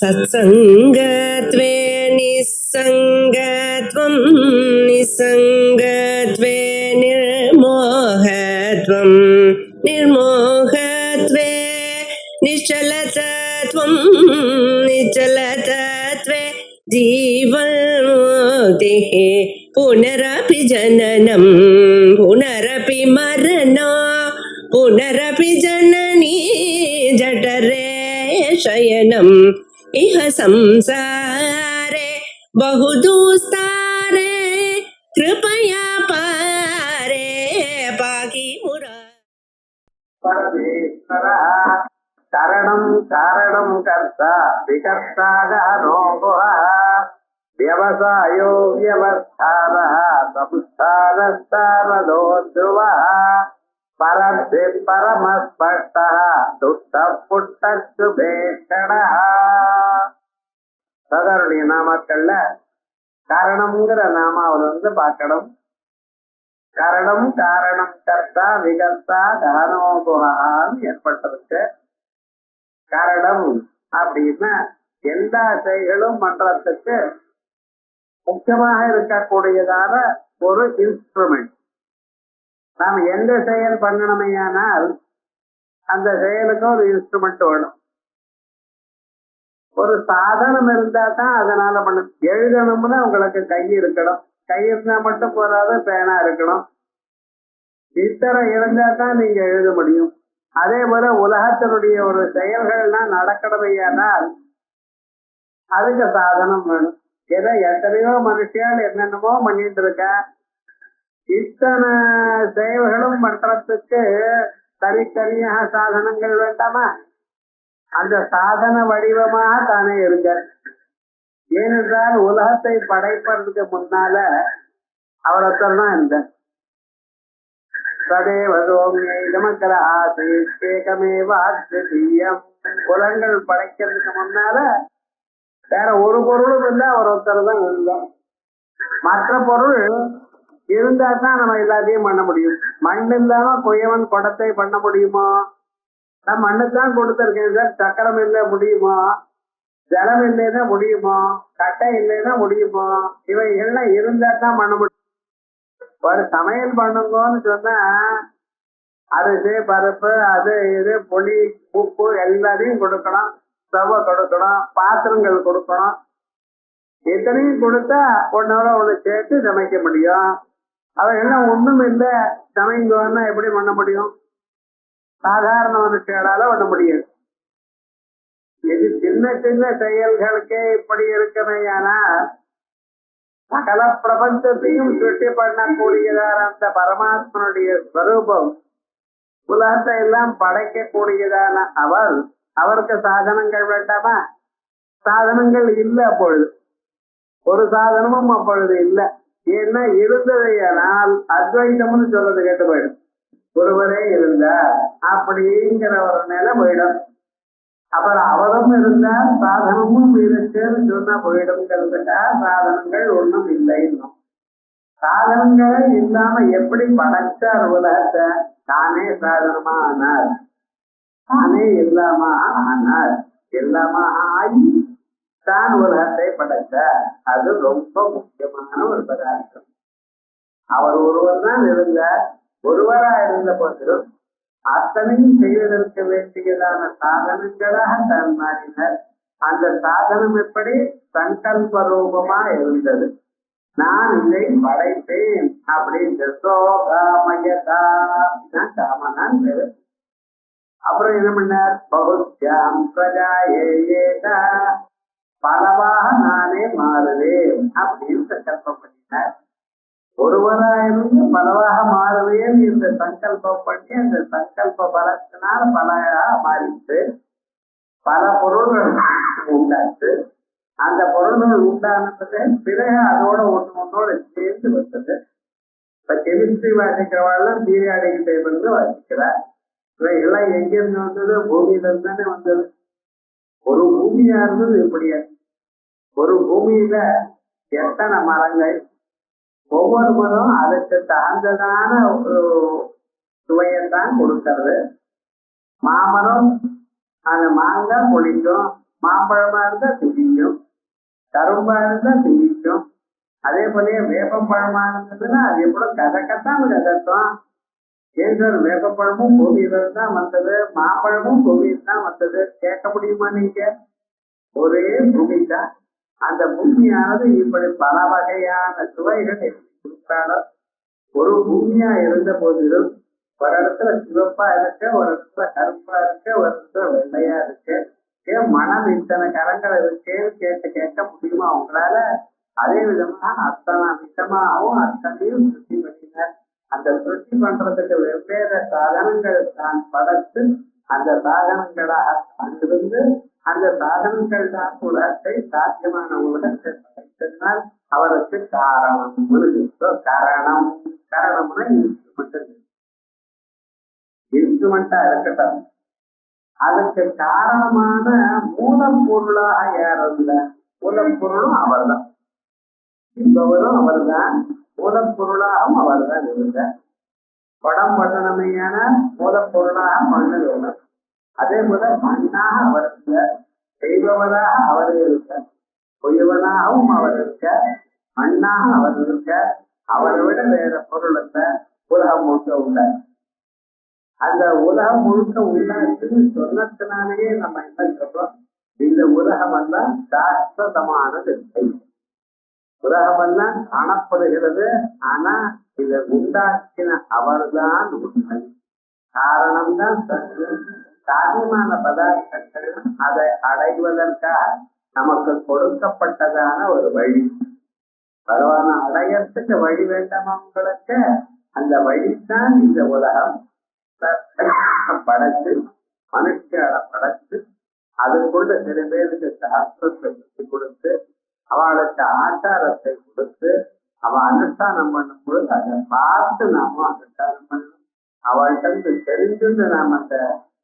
सत्सङ्गत्वे निस्सङ्गत्वं निस्सङ्गत्वे निर्मोहत्वं निर्मोहत्वे निश्चलतत्वं निश्चलतत्वे जीवन्मुक्तिः पुनरपि जननं पुनरपि मरणं पुनरपि जननी जठरे शयनम् इह संसारे बहुदुस्तारे कृपया पारे पाहि मुरा परमेश्वरः कारणं कारणं कर्ता विकर्ता गहनो गुहः व्यवसायो व्यवस्थानः संस्थानस्तारदो ध्रुवः परद्धि परमस्पष्टः दुष्टः पुष्टः சுபேஷணः. சகருடைய நாமாக்கள்ல காரணம்ங்கிற நாமாவில பார்க்கணும். கரணம் காரணம் கர்த்தா விகர்த்தா கனோகுகான்னு ஏற்பட்டிருக்கு. காரணம் அப்படின்னா எல்லா செயல்களும் பண்றதுக்கு முக்கியமாக இருக்கக்கூடியதான ஒரு இன்ஸ்ட்ருமெண்ட். நாம் எந்த செயல் பண்ணணுமையானால் அந்த செயலுக்கு ஒரு இன்ஸ்ட்ருமெண்ட் வேணும். ஒரு சாதனம் இருந்தா தான் அதனால பண்ண. எழுதணும்னா உங்களுக்கு கை இருக்கணும். கை இருந்தா மட்டும் போறாது, பேனா இருக்கணும். இத்தனை இருந்தா தான் நீங்க எழுத முடியும். அதே போல உலகத்தினுடைய ஒரு செயல்கள்லாம் நடக்கணுமையானால் அதுக்கு சாதனம் வேணும். ஏதோ எத்தனையோ மனுஷியால் என்னென்னமோ பண்ணிட்டு இருக்க. இத்தனை செயல்களும் பண்றதுக்கு தனித்தனியாக சாதனங்கள் வேண்டாமா? அந்த சாதன வடிவமாக தானே இருங்க. ஏனென்றால் உலகத்தை படைப்பதற்கு முன்னால அவரத்தான் தான் இருந்தார். சதேவதோமியமக்கர ஆசேகமேவாத்யம். உலகங்கள் படைக்கிறதுக்கு முன்னால வேற ஒரு பொருளும் இல்லை, அவர் ஒருத்தர் தான் இருந்தார். மற்ற பொருள் இருந்தா தான் நம்ம எல்லாத்தையும் பண்ண முடியும். மண் இல்லாம குயவன் குடத்தை பண்ண முடியுமா? நான் மண்ணுத்தான் கொடுத்திருக்கேன் சார், சக்கரம் இல்லை முடியுமா? ஜலம் இல்லைன்னா முடியுமா? கட்டை இல்லைன்னா முடியுமா? இவை எல்லாம் இருந்தா தான் பண்ண முடியும். ஒரு சமையல் பண்ணுங்கன்னு சொன்னா அரிசி பருப்பு அது இது புளி உப்பு எல்லாத்தையும் கொடுக்கணும். ஸ்டவ் கொடுக்கணும், பாத்திரங்கள் கொடுக்கணும். எத்தனையும் கொடுத்தா ஒன்னோட ஒண்ணு சேர்த்து சமைக்க முடியும். அவ எல்லாம் ஒண்ணும் இல்லை சமைங்கன்னா எப்படி பண்ண முடியும்? சாதாரண மனுஷனால பண்ண முடியாது. இது சின்ன சின்ன செயல்களுக்கே இப்படி இருக்குமையானால் சகல பிரபஞ்சத்தையும் சுட்டி பண்ணக்கூடியதான அந்த பரமாத்மனுடைய ஸ்வரூபம், உலகத்தை எல்லாம் படைக்கக்கூடியதான அவருக்கு சாதனங்கள் வேண்டாமா? சாதனங்கள் இல்லை அப்பொழுது. ஒரு சாதனமும் அப்பொழுது இல்லை. ஏன்னா இருந்ததையானால் அத்வைதம்னு சொல்றது கேட்டு போயிடும். ஒருவரே இருந்தார் அப்படிங்கிற ஒரு நிலை போயிடும். அப்புறம் அவரும் இருந்தால் சாதனமும் இருக்குன்னு சொன்னா போயிடும்ங்கிறதுக்காக சாதனங்கள் ஒண்ணும் இல்லை. இன்னும் சாதனங்களே இல்லாம எப்படி படைச்சார் உலகத்தை? தானே சாதனமா ஆனார், தானே இல்லாம ஆனார், எல்லாமா ஆகி தான் உலகத்தை படைத்தார். அது ரொம்ப முக்கியமான ஒரு பதார்த்தம். அவர் ஒருவர் தான் இருந்தார். ஒருவரா இருந்த போதிலும் அத்தனையும் செய்வதற்கு வேண்டியதான சாதனங்களாக தான் மாறினார். அந்த சாதனம் எப்படி? சங்கல்ப ரூபமா இருந்தது. நான் இதை படைத்தேன் அப்படின்னு காமனான் பேரு. அப்புறம் என்ன பண்ணார்? பகுத்யாம் பிரஜாயேதா, பலவாக நானே மாறுவேன் அப்படின்னு சங்கல்பம் பண்ணினார். ஒருவராயிருந்து பலவாக மாறுவேன் இந்த சங்கல்பம் பண்ணி அந்த சங்கல்ப பலத்தினால் பலையாக மாறிட்டு பல பொருள்கள் உண்டாச்சு. அந்த பொருள்கள் உண்டானது பிறகு அதோட ஒன்னோட சேர்ந்து வந்தது. இப்ப கெமிஸ்ட்ரி வாசிக்கிறவாள் பீரியாடிக் டேபிள் வாசிக்கிறார். இவைகள்லாம் எங்கிருந்து வந்தது? பூமியில இருந்தானே வந்தது. ஒரு பூமியா இருந்தது இப்படியா? ஒரு பூமியில எத்தனை மரங்கள், ஒவ்வொரு மரம் அதுக்கு தகுந்ததான ஒரு சுவையத்தான் கொடுக்கறது. மாமரம் அந்த மாங்காய் பொழிக்கும், மாம்பழமா இருந்தா திதிக்கும், கரும்பா இருந்தா திதிக்கும். அதே போலயே வேப்பப்பழமா இருந்ததுன்னா அது எப்படியும் கதக்கத்தான் கதக்கும். ஏன் சார் வேப்பப்பழமும் பூமியில தான் வந்தது, மாம்பழமும் பூமியில தான் வந்தது கேட்க முடியுமா நீங்க? ஒரே பூமி தான். அந்த பூமியானது இப்படி பல வகையான சுவைகளை கொடுத்தாலும் ஒரு பூமியா இருந்த போதிலும் ஒரு இடத்துல சிவப்பா இருக்கு, ஒரு இடத்துல கருப்பா இருக்கு, ஒரு இடத்துல வெள்ளையா இருக்கு. ஏன் மனம் இத்தனை கரங்கள் இருக்கேன்னு கேட்டு கேட்க முடியுமா உங்களால? அதே விதமா அத்தனை விஷமாகவும் அத்தனையும் சுத்தி பண்ணினார். அந்த சுத்தி பண்றதுக்கு வெவ்வேறு சாதனங்கள் தான் படைத்து அந்த சாதனங்களாக அங்கிருந்து அந்த சாதனங்கள் தான் உலகத்தை சாத்தியமான உலகத்தை படைத்தனால் அவருக்கு காரணம் கரணம். கரணம்னா இன்ஸ்ட்ருமெண்ட், இன்ஸ்ட்ருமெண்டா இருக்கட்டும். அதுக்கு காரணமான மூலப்பொருளாக யார் இருந்தா? மூலப்பொருளும் அவர்தான், என்பவரும் அவர்தான், மூலப்பொருளாகவும் அவர்தான் இருந்தார். படம் பண்ணணுமையான மூலப்பொருளாக மண்ணு வேணும். அதே போல மண்ணாக அவர் இருந்தார், செய்பவராக அவர் இருக்கார், பொய்யவனாகவும் அவர் இருக்கார், மண்ணாக அவர் இருக்கார். அவரை விட வேற பொருளத்த உலகம் முழுக்க உள்ளார். அந்த உலகம் முழுக்க உள்ளாச்சுன்னு சொன்னதுனாலேயே நம்ம என்ன சொல்றோம்? இந்த உலகம் எல்லாம் சாஸ்வதமானது இல்லை. உலகமெல்லாம் காணப்படுகிறது, ஆனா இதை உண்டாக்கின அவர்தான் உண்மை. காரணம்தான் சத்தியம். சாத்தியமான பதார்த்தங்கள் அதை அடைவதற்காக நமக்கு கொடுக்கப்பட்டதான ஒரு வழி. பகவான அடையறதுக்கு வழி வேண்டாமா உங்களுக்கு? அந்த வழிதான் இந்த உலகம் படைச்சு மனுஷனை படைச்சு அதுக்குள்ள சில பேருக்கு சாஸ்திரத்தை கொடுத்து அவளுக்கு ஆச்சாரத்தை கொடுத்து அவன் அனுஷ்டானம் பண்ணும் பொழுது அதை பார்த்து நாம அனுஷ்டானம் பண்ணணும். அவள்கிட்ட தெரிஞ்சுட்டு நாம் அந்த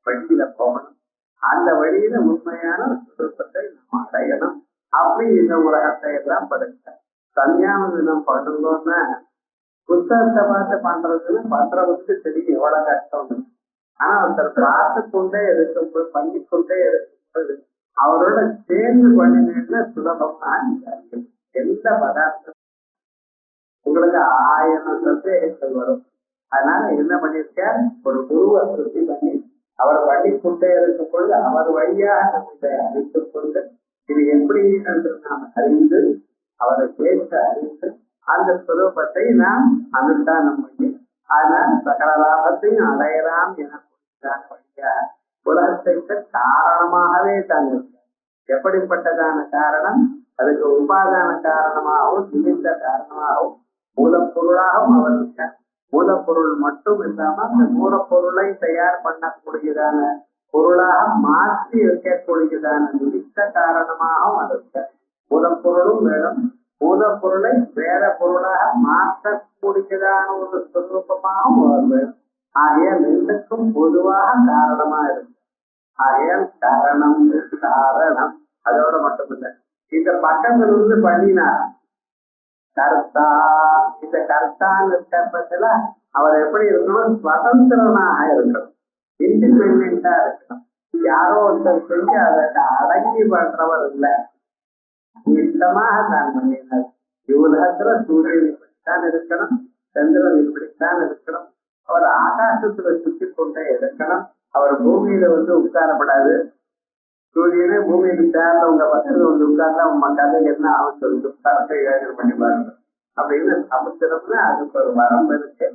வழியில போகணும். அந்த வழியில உண்மையான சுரூபத்தை நாம் அடையணும். அப்படி இந்த உலகத்தை எல்லாம் படைச்ச கல்யாண தினம் பண்ணுறோம்னா புத்தகத்தை பார்த்து பண்றதுன்னு பண்றவங்களுக்கு தெரியும் எவ்வளவு கஷ்டம். ஆனா ஒருத்தர் பார்த்து கொண்டே இருக்கும்போது பண்ணிக்கொண்டே இருக்கும்போது அவரோட சேர்ந்து பண்ணினீங்கன்னா சுலபமா எந்த பதார்த்தம் உங்களுக்கு 1000 சந்தேகங்கள் வரும். அதனால என்ன பண்ணிருக்கார்? ஒரு குருவை சுத்தி பண்ணி அவர் பண்ணிக்கொண்டே இருக்கும் பொழுது அவர் வழியாக நம்ம இதை அறிந்து கொண்டு இது எப்படி என்று நாம் அறிந்து அவரை பேச அறிந்து அந்த சுரூபத்தை நாம் அனுஷ்டானம் பண்ணி அதனால் சகல லாபத்தையும் அடையலாம் என வழியாக உலகத்திற்கு காரணமாகவே தான் இருக்க. எப்படிப்பட்டதான காரணம்? அதுக்கு உபாதான காரணமாகவும் நிமித்த காரணமாகவும் மூலப்பொருளாகவும் அவர் இருக்கார். மூலப்பொருள் மட்டும் இல்லாம அந்த மூலப்பொருளை தயார் பண்ணக்கூடியதான பொருளாக மாற்றி இருக்கக்கூடியதான நிமித்த காரணமாகவும் அது இருக்கார். மூலப்பொருளும் வேணும், மூலப்பொருளை வேற பொருளாக மாற்றக்கூடியதான ஒரு சுரூபமாகவும் அவர் வேணும். ஆகையால் ரெண்டுக்கும் பொதுவாக காரணமா இருக்கு. ஆகையால் காரணம் காரணம் அதோட மட்டுமில்லை. இந்த பக்கத்துல இருந்து பண்ணினார் கர்த்தா. இந்த கர்த்தான்னு இருக்கிறதுல அவர் எப்படி இருக்கணும்? சுதந்திரனாக இருக்கணும், இண்டிபெண்டா இருக்கணும். யாரோ ஒருத்தர் செஞ்சு அதற்கு அடங்கி பண்றவர் இல்லை, இஷ்டமாக தான் பண்ணினார். இவ்வுலகத்துல சூரியன் இப்படித்தான் இருக்கணும், சந்திரன் இப்படித்தான் இருக்கணும், அவர் ஆகாசத்துல சுற்றி கொண்டே இருக்கணும், அவர் பூமியில உட்காரப்படாது. சூரியனே பூமியில சேர்ந்த உங்க பக்கத்துல உட்கார்ந்தா உங்க கதை என்ன ஆகும் சொல்லிட்டு கருத்தை யோசனை பண்ணி பாருங்க. அப்படின்னு சமுத்திரம்னா அதுக்கு ஒரு வரம்பு இருக்கு.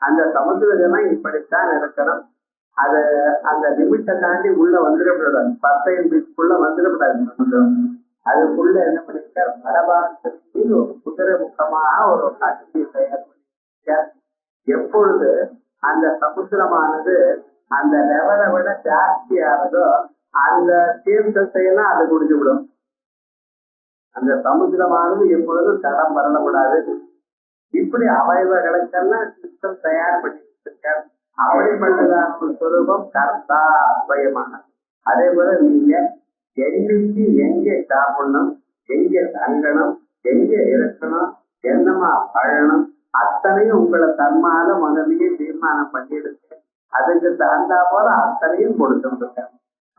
அந்த சமுத்திரம் இப்படித்தான் இருக்கணும். அது அந்த லிமிட்டை தாண்டி உள்ள வந்துடக்கூடாது, 10 இன்ச்சுக்குள்ள வந்துடக்கூடாது சமுத்திரம். அதுக்குள்ள என்ன பண்ணிருக்கார்? வடபாரதத்தில் ஒரு குதிரை முகமாக ஒரு அக்னியை தயார் பண்ணிருக்கார். எப்பொழுது அந்த சமுத்திரமானது அந்த லெவலை விட ஜாஸ்தியானதோ அந்த தீர்த்தத்தை எல்லாம் அது குடிச்சு விடும். அந்த சமுத்திரமானது எப்பொழுதும் தடம் வரக்கூடாது. இப்படி அவைகளுக்கெல்லாம் சிஸ்டம் தயார் பண்ணிருக்கார். அப்படிப்பட்டதான ஒரு சுரூபம் கர்த்தா அத்வயமான. அதே போல நீங்க என்னைக்கு எங்கே சாப்பிடணும், எங்க தங்கணும், எங்க இருக்கணும், என்னமா பழணும், அத்தனையும் உங்களை தன்மால முதலையே தீர்மானம் பண்ணிடுங்க. அதுக்கு தகுந்தா போல அத்தனையும் கொடுத்துருக்க.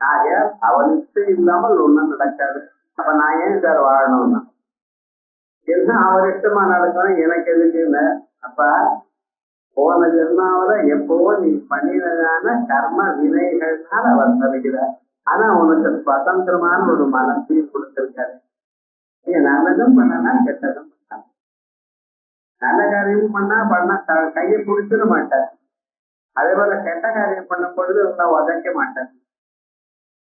ஆகையால் அவனுக்கு இல்லாமல் ஒண்ணும் நடக்காது. அப்ப நான் ஏன் சார் வாழணும்னா என்ன அவர் இஷ்டமா நடக்கணும் எனக்கு எதுக்குன்னு. அப்ப போன ஜென்மாவில எப்பவோ நீ பண்ணினதான கர்ம வினைகள்னால் அவர் தருகிறார். ஆனா உனக்கு சுதந்திரமான ஒரு மனசையும் கொடுத்திருக்காரு. நீங்க நல்லதும் பண்ணனா கெட்டதும் பண்ண, நல்ல காரியமும் பண்ணா கையை பிடிச்சிட மாட்டார். அதே போல கெட்ட காரியம் பண்ணும் பொழுது உங்களை உதைக்க மாட்டார்.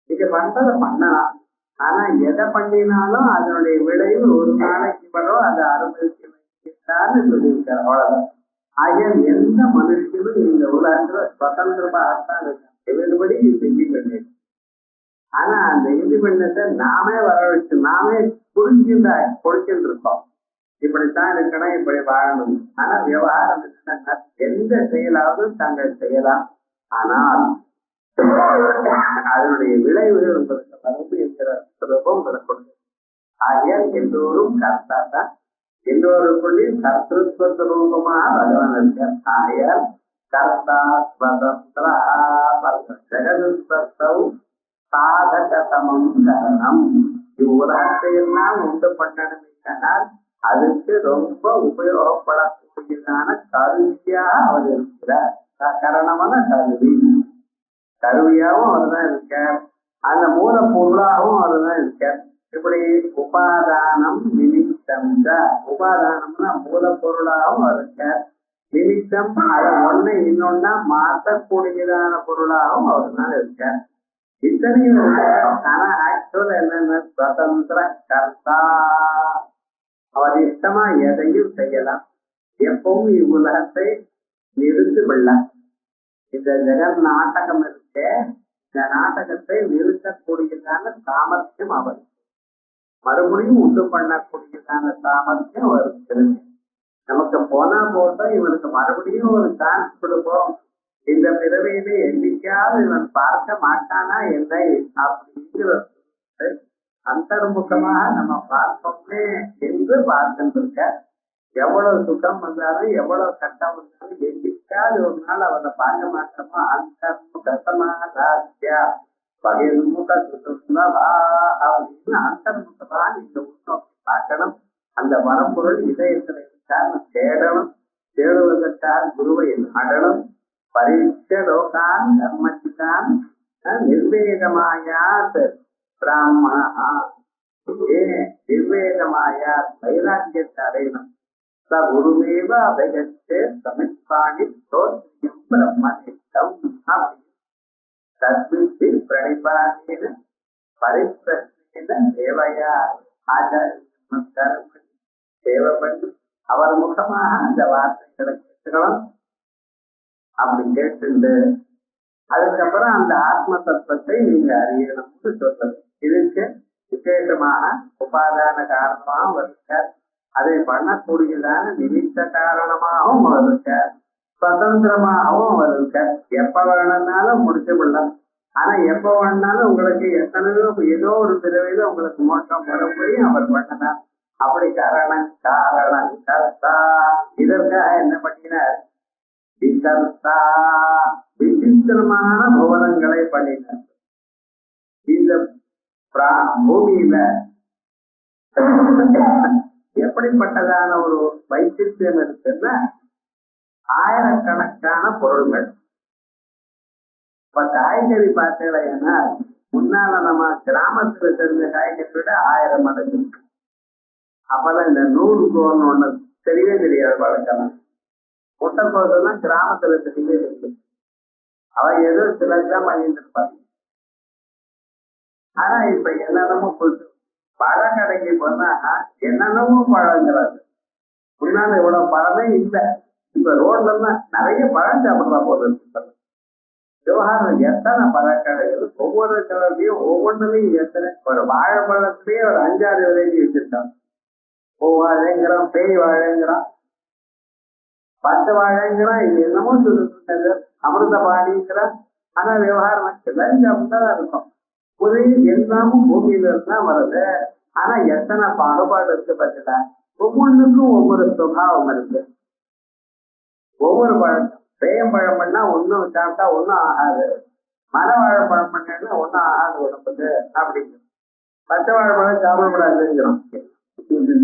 நீங்க பண்றதை பண்ணலாம், ஆனா எதை பண்ணினாலும் அதனுடைய விளைவு ஒரு நாளைக்கு வரும், அதை அனுபவிக்க வைக்கிறான்னு சொல்லியிருக்காரு. அவ்வளவுதான். ஆகிய எந்த மனுஷனும் இந்த உலகத்துல சுதந்திரமாகத்தான் இருக்காங்க. everybody is independent. ஆனா அந்த இண்டிபெண்டன்ஸை நாமே வரவழைச்சு நாமே பொறிச்சுட்டு இருக்கோம். இப்படித்தான் இருக்கணும், இப்படி வாழணும். ஆனா விவகாரம் எந்த செயலாவது தாங்கள் செய்யலாம், ஆனால் அதனுடைய விளைவுகள் உங்களுக்கு வரவு என்கிற சுலபம் உங்களுக்கு. ஆகியால் எல்லோரும் கர்த்தா தான், எல்லோருக்குள்ளேயும் கர்த்தத்துவ ரூபமாக பகவான் இருக்கார். ஆகையால் கர்த்தா ஸ்வதந்திரா ஜெகதும் சாதகதமம் கரணம். இவ்வுலகத்தை எல்லாம் உண்டு பண்ணணும்னால் அதுக்கு ரொம்ப உபயோகப்படக்கூடியதான கருவியாக அவர் இருக்கிறார். கரணமான கருவி, கருவியாகவும் அவர் தான் இருக்கார், அந்த மூல பொருளாகவும் அவர் தான் இருக்கார். இப்படி உபாதானம் நிமித்தம், உபாதானம்னா மூல பொருளாகவும் இருக்கார், நிமித்தம் அதை ஒண்ணு இன்னொன்னா மாற்றக்கூடியதான பொருளாகவும் அவர் தான் இருக்கார். இத்தனையும் ஆனா ஆக்சுவல் என்னன்னா சுதந்திர கர்த்தா. அவர் இஷ்டமா எதையும் செய்யலாம், எப்பவும் இவ்வுலகத்தை நிறுத்து விடலாம். இந்த ஜெகன் நாடகம் இருக்கு, இந்த நாடகத்தை நிறுத்தக்கூடியதான சாமர்த்தியம் அவர், மறுபடியும் உண்டு பண்ணக்கூடியதான சாமர்த்தியம் அவருக்கு. நமக்கு போனா போட்டோம், இவனுக்கு மறுபடியும் ஒரு சான்ஸ் கொடுப்போம், இந்த பிறவையில என்னைக்காவது இவன் பார்க்க மாட்டானா என்னை அப்படிங்கிற அந்தர்முகமாக நம்ம பார்ப்போமே என்று பார்த்துருக்க. எவ்வளவு சுகம் வந்தாலும் எவ்வளவு கஷ்டம் வந்தாலும் என்னைக்காவது ஒரு நாள் அவனை பார்க்க மாட்டோமோ அந்தர்முகமாக ராஜ்யா பகிர்முக சுற்றுலா அப்படின்னு அந்தர்முகமா நீங்க உள்நோக்கி பார்க்கணும். அந்த வரம்பொருள் இதயத்துல இருக்கான்னு தேடணும், தேடுவதற்காக குருவை நாடணும். பரீட்சலோகான் தர்மச்சிதான் நிர்வேதமாயாத் பிராமணா, நிர்வேதமாயாத் வைராக்கியத்தை அடையணும். ச குருதேவ அபயத்தே சமித்பாணி தோத்ரியம் பிரம்மனிஷ்டம் தத்வித்தி பிரணிபாதேன பரிப்பிரஷ்னேன தேவையா ஆச்சாரிய சேவை பண்ணி அவர் முகமாக அந்த வார்த்தைகளை கேட்கணும். அப்படி கேட்டு அதுக்கப்புறம் அந்த ஆத்ம தத்துவத்தை நீங்க அறியணும்னு சொல்றது. இதுக்கு விசேஷமாக உபாதான காரணமாகவும் இருக்கார், அதை பண்ணக்கூடியதான நிமித்த காரணமாகவும் இருக்கார், சுதந்திரமாகவும் இருக்கார். எப்ப வேணும்னாலும் முடிச்சு விடலாம். ஆனா எப்ப வேணும்னாலும் உங்களுக்கு எத்தனையோ ஏதோ ஒரு பிறவையில உங்களுக்கு மோட்டம் வரும்படியும் அவர் பண்ணலாம். அப்படி காரணம் கர்த்தா. இதற்காக என்ன பண்ணினார்? விகர்த்தா, விசித்திரமான புவனங்களை பண்ணினார். இந்த பூமியில எப்படிப்பட்டதான ஒரு வைச்சித்தியம் இருக்குன்னா ஆயிரக்கணக்கான பொருள்கள். இப்ப காய்கறி பார்த்தீங்கன்னா முன்னால நம்ம கிராமத்துல தெரிஞ்ச காய்கறி விட 1000 மடங்கு. அப்பதான் இந்த 100 கோன்னு ஒண்ணு தெரியவே தெரியாது வழக்கம். முட்டைக்கோசெல்லாம் கிராமத்துல தெரியவே தெரியும். அவன் ஏதோ சிலதான் பண்ணிட்டு இருப்பாங்க. ஆனா இப்ப என்னென்னமோ போட்டு பழம் கடைக்கு போனா என்னென்னமோ பழங்கிறாரு. முன்னால இவ்வளவு பழமே இல்லை. இப்ப ரோட்ல எல்லாம் நிறைய பழம் சாப்பிடுறா போது. விவகாரம் எத்தனை பழக்கடைகள், ஒவ்வொரு கடையிலையும் ஒவ்வொன்றுலையும் எத்தனை, ஒரு வாழைப்பழத்திலேயே ஒரு 5-6 வெரைட்டி வச்சிருக்காங்க. வாழைங்கிறான், பேய் வாழைங்கிறான், பச்சை வாழைங்கிறான், இது என்னமோ சொல்லிட்டு அமிர்த பாடிங்கிறான். ஆனா விவகாரம் அப்படிதான் இருக்கும். ஒரு எல்லாமும் பூமியில இருந்தா வருது. ஆனா எத்தனை பாகுபாடு இருக்கு பார்த்தா. ஒவ்வொன்றுக்கும் ஒவ்வொரு சுபாவம் இருக்கு. ஒவ்வொரு பழக்கம் பேயம் பழம் பண்ணா ஒன்னும் சாப்பிட்டா ஒன்னும் ஆகாது. மர வாழைப்பழம் பண்ணேன்னா ஒன்னும் ஆகாது உடம்புக்கு அப்படிங்கிறோம். பச்சை வாழைப்பழம் சாப்பிடக்கூடாதுங்கிறோம்.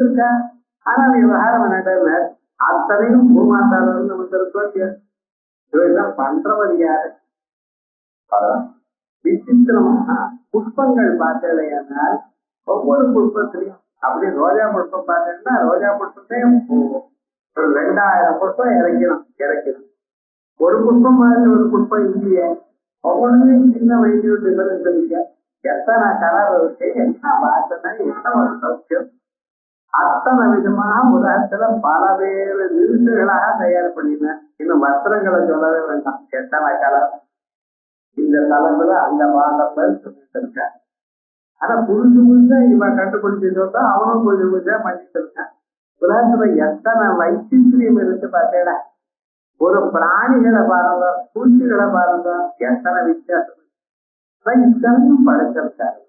இருக்கா ஆனா விவகாரம் என்ன அத்தனையும் பூமாத்தாளர் நமக்கு இருக்கோம். இதெல்லாம் பண்றவர் யாரு? விசித்திரமா புஷ்பங்கள் பார்த்தேனால் ஒவ்வொரு புஷ்பத்திலையும் அப்படி ரோஜா புஷ்பம் பார்த்தீங்கன்னா ரோஜா புஷ்பத்தையும் ஒரு 2000 புஷ்பம் இறக்கணும். ஒரு புஷ்பம் மாதிரி ஒரு புஷ்பம் இல்லையே. ஒவ்வொன்றையும் சின்ன வயசு டிஃபரன்ஸ் இருக்கு. எத்தனை கலர் இருக்கு, என்ன வாசனை, என்ன ஒரு சௌக்கியம். அத்தனை விதமாக உலகத்துல பல வேறு விருதுகளாக தயார் பண்ணினேன். இன்னும் வஸ்திரங்களை சொல்லவே வேண்டாம். எத்தனை கலர் இந்த தலைப்புல அந்த பாகத்துல சொல்லிட்டு இருக்க. ஆனா புரிஞ்சு இவன் கண்டுபிடிச்சதா அவனும் கொஞ்சம் கொஞ்சம் பண்ணிட்டு இருக்கான். உலகத்துல எத்தனை வைச்சித்திரியம் இருக்கு பார்த்தேடா. ஒரு பிராணிகளை பாருங்க, பூச்சிகளை பாருங்க, எத்தனை வித்தியாசம். இத்தனையும் படைச்சிருக்காரு.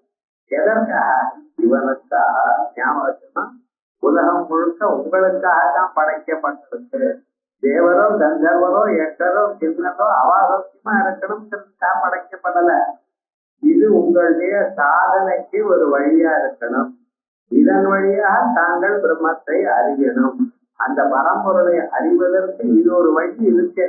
எதற்காக? இவனுக்காக. ஞாபகம் உலகம் முழுக்க உங்களுக்காக தான் படைக்கப்பட்டிருக்கு. தேவரோ கந்தர்வரோ எட்டரோ கிண்ணரோ அவாரோக்கியமா இருக்கணும்ங்கிறதுக்காக படைக்கப்படல. இது உங்களுடைய சாதனைக்கு ஒரு வழியா இருக்கணும். இதன் வழியாக தாங்கள் பிரம்மத்தை அறியணும். அந்த பரம்பொருளை அறிவதற்கு இது ஒரு வழி இருக்கு.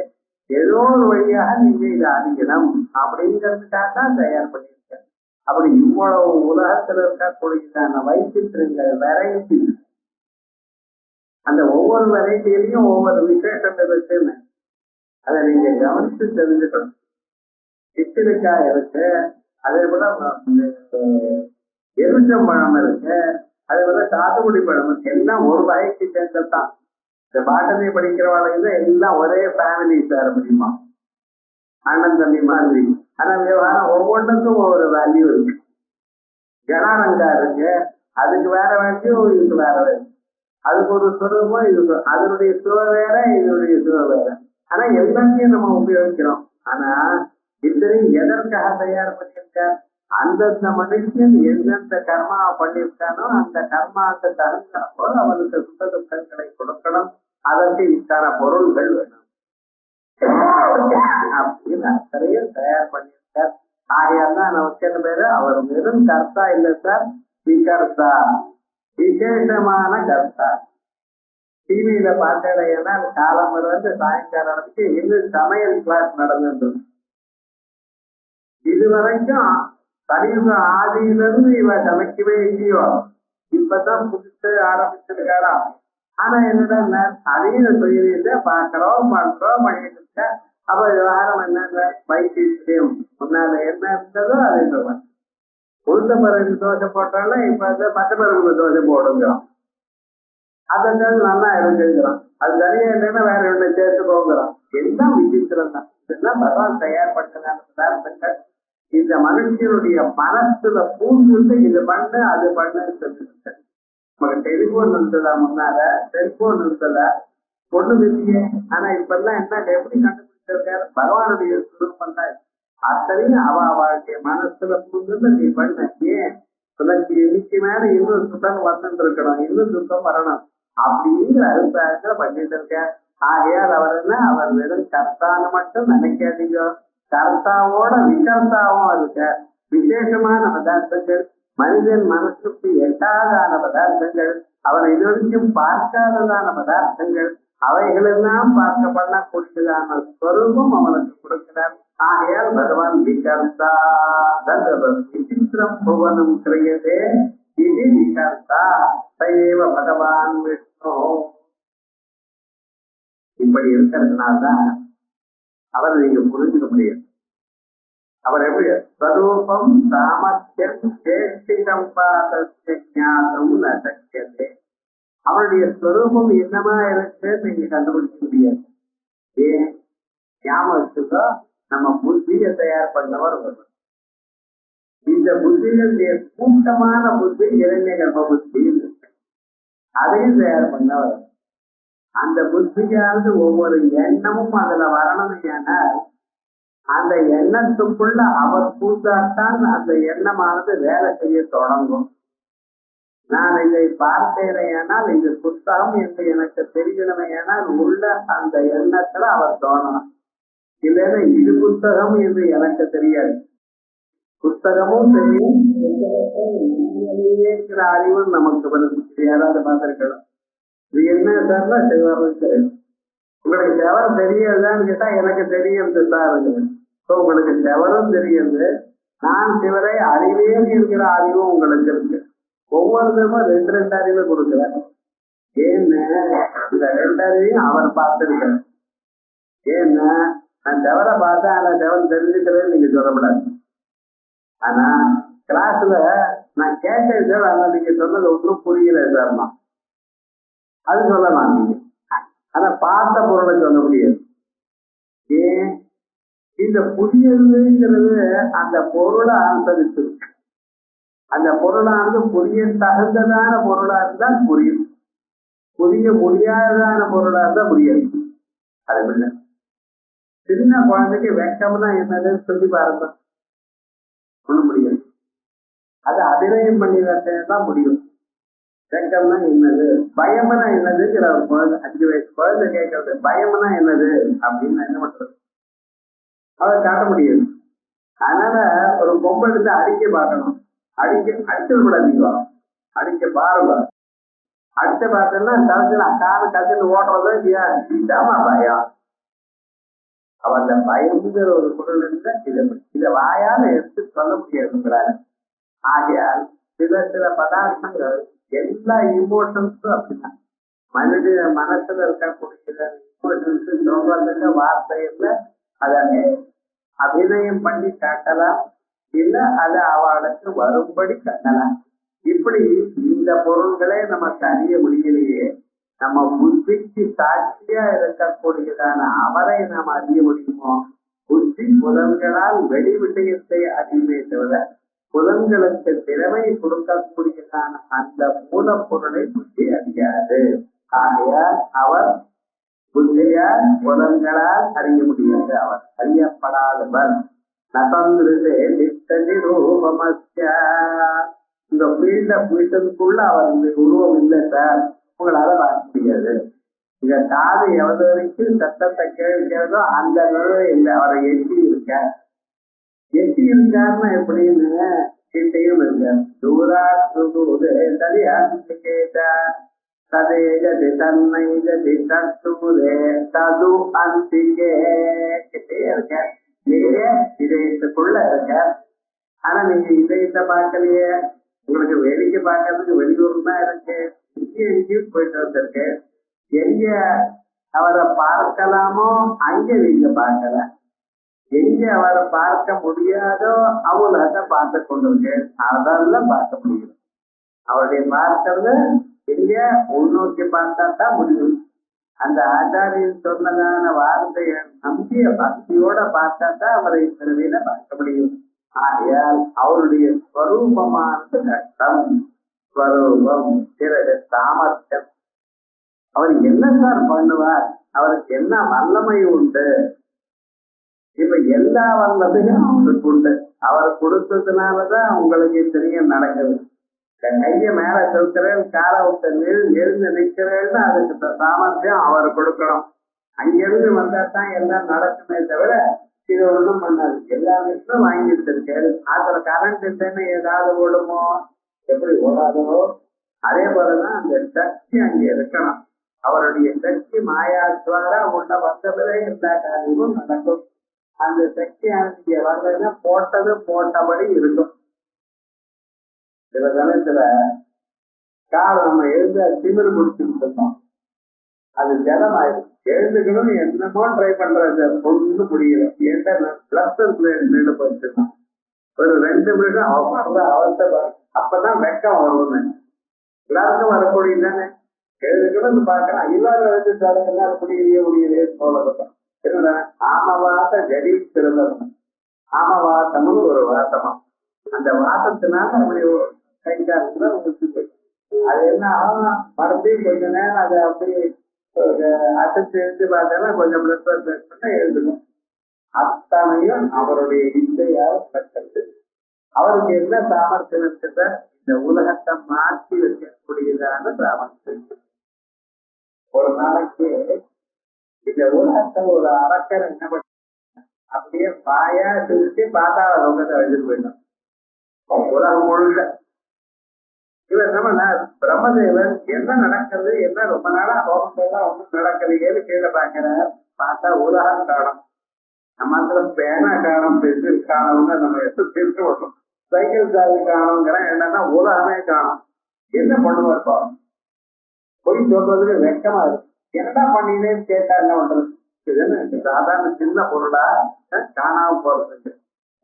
ஏதோ ஒரு வழியாக நீங்க இதை அறியணும் அப்படிங்கிறதுக்காக தான் தயார் பண்ணிருக்க. அப்படி இவ்வளவு உலகத்துல இருக்கக்கூடியதான வைச்சித்திரங்கள் வெரைட்டி, அந்த ஒவ்வொரு வெரைட்டிலையும் ஒவ்வொரு விசேஷம் இருக்குன்னு அதை நீங்க கவனித்து தெரிஞ்சுக்கணும். சித்திரிக்காய் இருக்கு, அதே போல எலுமிச்சம்பழம் இருக்கு, அதே போல சாத்துக்குடி பழம் இருக்கு. எல்லாம் ஒரு வகைக்கு சேர்ந்ததான். இந்த பாட்டனை படிக்கிறவாளையில எல்லாம் ஒரே ஃபேமிலி சார் முடியுமா, அண்ணன் தம்பி மாதிரி. ஆனா விவகாரம் ஒவ்வொன்றுக்கும் ஒவ்வொரு வேல்யூ இருக்கு. ஜனாரங்கா இருக்கு, அதுக்கு வேற வேல்யூ, இதுக்கு வேற வேல்யூ. அதுக்கு ஒரு சுரூபம், இது அதனுடைய சுவை வேற, இதனுடைய சுவை வேற. ஆனா எல்லாத்தையும் நம்ம உபயோகிக்கிறோம். ஆனா இத்தனையும் எதற்காக தயார் பண்ணியிருக்க? அந்தந்த மனுஷன் எந்தெந்த கர்மா பண்ணியிருக்கானோ அந்த கர்மாவுக்கு தகுந்தப்போ அவனுக்கு சுத்த துக்கங்களை கொடுக்கணும். அதற்கு இத்தனை பொருள்கள் வேணும் அப்படின்னு அத்தனையும் தயார் பண்ணியிருக்கார். ஆகையால் தான் நமக்கு பேரு அவர் வெறும் கர்த்தா இல்லை சார், விகர்த்தா, விசேஷமான கர்த்தா. டிவியில பார்த்தேன்னா காலம் வந்து சாயங்காலம் வரைக்கும் இன்னும் சமையல் கிளாஸ் நடந்துட்டு இதுவரைக்கும் கலியுக ஆதியிலிருந்து இவ சமைக்கவே இல்லையோ, இப்பதான் புதுசு ஆரம்பிச்சிருக்காரா. ஆனா என்னடா அதையும் சொல்லிட்டு பாக்குறோம், பண்றோம், பண்ணிட்டு இருக்க. அப்ப விவகாரம் என்ன? வைத்தியம் முன்னால என்ன இருந்ததோ அதை சொல்லுவேன். உளுந்த பருகு தோசை போட்டாலும் இப்ப வந்து பச்சை பருகு தோசை போடுங்கிறோம். அதை நல்லா இருக்குங்கிறோம். அது சரியா இல்லைன்னா வேற ஒண்ணு சேர்த்து போங்கிறோம். எல்லாம் விசித்திரம் தான். இதெல்லாம் பகவான் தயார் பண்ணதான பதார்த்தங்கள் இந்த மனுஷனுடைய மனசுல பூந்து இது பண்ணு அது பண்ணுன்னு சொல்லிட்டு. நமக்கு டெலிபோன் இருந்ததா முன்னால? செல்போன் இருந்ததா? பொண்ணு இல்லையே. ஆனா இப்ப எல்லாம் என்ன எப்படி கண்டுபிடிச்சிருக்காரு? பகவானுடைய சுரூபம் தான். அத்தனையும் அவளுடைய மனசுல பூந்து நீ பண்ண. ஏன் உனக்கு இன்னைக்கு மேல இன்னும் சுத்தம் வந்துட்டு இருக்கணும், இன்னும் சுத்தம் வரணும் அப்படிங்கிற அபிப்பிராயத்துல பண்ணிட்டு இருக்க. ஆகையால் அவர் என்ன, அவர் வெறும் கர்த்தான்னு மட்டும் நினைக்காதீங்க. கர்த்தாவோட விகர்த்தாவும் இருக்க. விசேஷமான பதார்த்தங்கள், மனிதன் மனசுக்கு எட்டாதான பதார்த்தங்கள், அவனை இதுவரைக்கும் பார்க்காததான பதார்த்தங்கள், அவைகளெல்லாம் பார்க்க பண்ணக்கூடியதான ஸ்வரூபம் அவனுக்கு கொடுக்கிறார். ஆகையால் பகவான் விகர்த்தா. விசித்திரம் புவனம் கிரியதே இது விகர்த்தா சைவ பகவான் விஷ்ணு. இப்படி இருக்கிறதுனால்தான் அவரை நீங்க புரிஞ்சுக்க முடியும். அவர் எப்படி ஸ்வரூபம் சாமர்த்தியம் சேஷ்டிதம் பாதம் நசக்கியதே. அவருடைய ஸ்வரூபம் என்னமா இருக்குன்னு நீங்க கண்டுபிடிக்க முடியாது. ஏன்? ஞாபகத்துக்கோ நம்ம புத்தியை தயார் பண்ணவர் வருவார். இந்த புத்திகளுடைய கூட்டமான புத்தி இரண்ய கர்ப்ப புத்தி, அதையும் தயார் பண்ணவர். அந்த புத்தியானது ஒவ்வொரு எண்ணமும் அதுல வரணும். ஏன்னா அந்த எண்ணத்துக்குள்ள அவர் பூத்தாத்தான் அந்த எண்ணமானது வேலை செய்ய தொடங்கும். நான் இதை பார்த்தேனே ஆனால் இது புத்தகம் என்று எனக்கு தெரியணுமே ஆனால் உள்ள அந்த எண்ணத்துல அவர் தோணணும். இல்லைன்னா இது புத்தகம் என்று எனக்கு தெரியாது. புத்தகமும் தெரியும், புத்தகத்தின் அறிவும் நமக்கு வருது. யாராவது பார்த்திருக்கலாம். இது என்ன சார்னா சிவரும் தெரியும். உங்களுக்கு செவரம் தெரியாதான்னு கேட்டா எனக்கு தெரியுது சார். உங்களுக்கு செவரும் தெரியுது, நான் சிவரை அறிவேன் என்கிற அறிவும் உங்களுக்கு இருக்கு. ஒவ்வொருத்தரும் ரெண்டு ரெண்டு அறிவை கொடுக்குறேன். ஏன்னா இந்த ரெண்டு அறிவையும் அவர் பார்த்திருக்காரு. ஏன்னா நான் செவரை பார்த்தேன், அந்த செவன் தெரிஞ்சுக்கிறேன்னு நீங்க சொல்லக்கூடாது. ஆனா கிளாஸ்ல நான் கேட்டேன் சார், ஆனா நீங்க சொன்னது ஒன்றும் புரியல சார்மா, அது சொல்லலாம். நீங்க ஆனா பார்த்த பொருளை சொல்ல முடியாது. ஏன்? இந்த புரியறதுங்கிறது அந்த பொருளை அனுசரிச்சு, அந்த பொருளானது புரிய தகுந்ததான பொருளா இருந்தால் புரியும், புரிய முடியாததான பொருளா இருந்தா புரியாது. அது இல்லை. சின்ன குழந்தைக்கு வெக்கம்னா என்னதுன்னு சொல்லி பாருங்க, ஒண்ணும் முடியாது. அது அபிநயம் பண்ணி தான் முடியும். வெக்கம்னா என்னது, பயம்னா என்னதுங்கிற குழந்தை, 5 வயசு குழந்தை கேட்கறது பயம்னா என்னது அப்படின்னு என்ன பண்றது, அதை காட்ட முடியாது. அதனால ஒரு பொம்பை எடுத்து அடிக்க பார்க்கணும், அடிச்சது கூட அதிகம் அடிக்க பாருங்க. அடிச்ச பார்த்தோம்னா கலத்துல காது கத்துட்டு ஓட்டுறதோ இல்லையா, இதாமா பயம். அவ அந்த பயம்ங்கிற ஒரு பொருள் இருந்தா இதை வாயால எடுத்து சொல்ல முடியாதுங்கிறாரு. ஆகையால் சில பதார்த்தங்கள் எல்லா இமோஷன்ஸும் அப்படிதான். மனித மனசுல இருக்கக்கூடிய இமோஷன்ஸ் வார்த்தையில அதை அபிநயம் பண்ணி காட்டலாம், இல்ல அதை அவளுக்கு வரும்படி காட்டலாம். இப்படி இந்த பொருள்களே நமக்கு அறிய முடியலையே, நம்ம புத்திக்கு சாட்சியா இருக்கக்கூடியதான அவரை நாம் அறிய முடியுமோ? புத்தி புலன்களால் வெளி விஷயத்தை அறியுமே தவிர புலன்களுக்கு திறமை கொடுக்கக்கூடியதான அந்த மூலப்பொருளை புத்தி அறியாது. ஆகையால் அவர் புத்தியால் புலன்களால் அறிய முடியாது, அவர் அறியப்படாதவர். நதந்திரே நித்தனி ரூபமஸ்ய, இந்த வீட்டுக்குள்ள அவர் இந்த உருவம் இல்லை சார், உங்களால பார்க்க முடியாது. இந்த காது எவ்வளவு வரைக்கும் சத்தத்தை கேட்கிறதோ அந்த அளவு இல்லை, அவரை எட்டி இருக்க. எட்டி இருக்காருன்னா எப்படின்னு கிட்டையும் இருக்க. தூரா சரியா கேட்டா ததே ஜதி தன்னை ஜதி தூரே தது அந்திகே கிட்டே இருக்க. இதயத்துக்குள்ள இருக்க. ஆனா நீங்க இதயத்தை பார்க்கலையே, உங்களுக்கு வேடிக்கை பார்க்கறதுக்கு வெளியூர் தான் இருக்கு, எங்கேயும் போயிட்டு வந்திருக்கு. எங்க அவரை பார்க்கலாமோ அங்க நீங்க பார்க்கல, எங்க அவரை பார்க்க முடியாதோ அவங்கள பார்த்து கொண்டு அதெல்லாம் பார்க்க முடியும். அவருடைய பார்க்கறது எங்க உள்நோக்கி பார்த்தா தான் முடியும். அந்த ஆச்சாரியன் சொன்னதான வார்த்தையை நம்பிய பக்தியோட பார்த்தா தான் அவரை பிறவியில பார்க்க முடியும். ஆகையால் அவருடைய ஸ்வரூபமானது கஷ்டம். ஸ்வரூபம் பிறகு சாமர்த்தியம். அவர் என்ன சார் பண்ணுவார், அவருக்கு என்ன வல்லமை உண்டு? இப்ப எல்லா வல்லமையும் அவருக்கு உண்டு. அவர் கொடுத்ததுனாலதான் உங்களுக்கு தெரியும் நடக்குது. கைய மேல செலுத்துறேன், காலை விட்டு எழுந்து நிற்கிறேன்னு அதுக்கு சாமர்த்தியம் அவர் கொடுக்கணும். அங்கிருந்து வந்தா தான் எல்லாம் நடக்குமே தவிர இது ஒண்ணும் பண்ணாது. எல்லா விஷயம் வாங்கிட்டு இருக்கேன். அதுல கரண்ட் இல்லைன்னு ஏதாவது ஓடுமோ? எப்படி ஓடாதோ அதே போலதான் அந்த சக்தி அங்கே இருக்கணும். அவருடைய சக்தி மாயாத்வாரா உள்ள வந்தவரை எல்லா காரியமும் நடக்கும். அந்த சக்தி அங்கே வர்றதுன்னா போட்டது போட்டபடி இருக்கும். சில சமயத்துல காலை நம்ம எழுந்த திமிர் முடிச்சுட்டு இருக்கோம், அது ஜலம் ஆயிடும். எழுந்துக்கணும்னு என்னமோ ட்ரை பண்றது, ஒண்ணு முடியல. நின்று போச்சுருக்கோம். ஒரு 2 நிமிஷம் அவசர, அப்பதான் வெக்கம் வரும்னு எல்லாருக்கும் வரக்கூடியது தானே. எழுதுக்கணும்னு பார்க்கலாம், எல்லாரும் எழுந்துட்டாலும் எல்லாரும் முடியலையே போலதான். என்ன ஆமவாச ஜடி திருந்தம், ஆமவாசம்னு ஒரு வாசமா, அந்த வாசத்தினால அப்படி கைகாலத்துல முடிச்சு போயிடும். அது என்ன ஆகும், மறுபடியும் கொஞ்ச நேரம் அதை அப்படி அசைச்சு எழுந்து பார்த்தா கொஞ்சம் எழுதுக்கும். அத்தனையும் அவருடைய இசையால் கட்டது. அவருக்கு என்ன சாமர்த்தியம் இருக்கிற, இந்த உலகத்தை மாற்றி வைக்கக்கூடியதான சாமர்த்தியம். ஒரு நாளைக்கு இந்த உலகத்தை ஒரு அரக்கர் என்ன பண்ண, அப்படியே பாயா சிரிச்சு பார்த்தா லோகத்தை அழிஞ்சிட்டு போயிட்டான். உலகம் முழுக்க இவர் என்ன பண்ணார், பிரம்மதேவர் என்ன நடக்குது, என்ன ரொம்ப நாளா ஹோமங்கள்லாம் ஒன்றும் நடக்கலையேன்னு கீழே பார்க்கிறார். பார்த்தா உலகம் காணும். நம்ம பேனா காணும், பென்சில் காணும்னு நம்ம எடுத்து திருட்டு விடணும். சைக்கிள் சாவி காணுங்கிற என்னன்னா உலகமே காணும். என்ன பண்ணுவார் பாவம், போய் சொல்றதுக்கு வெக்கமா இருக்கு. என்னடா பண்ணினேன்னு கேட்டா என்ன பண்றது, இதுன்னு சாதாரண சின்ன பொருளா காணாம போறதுக்கு.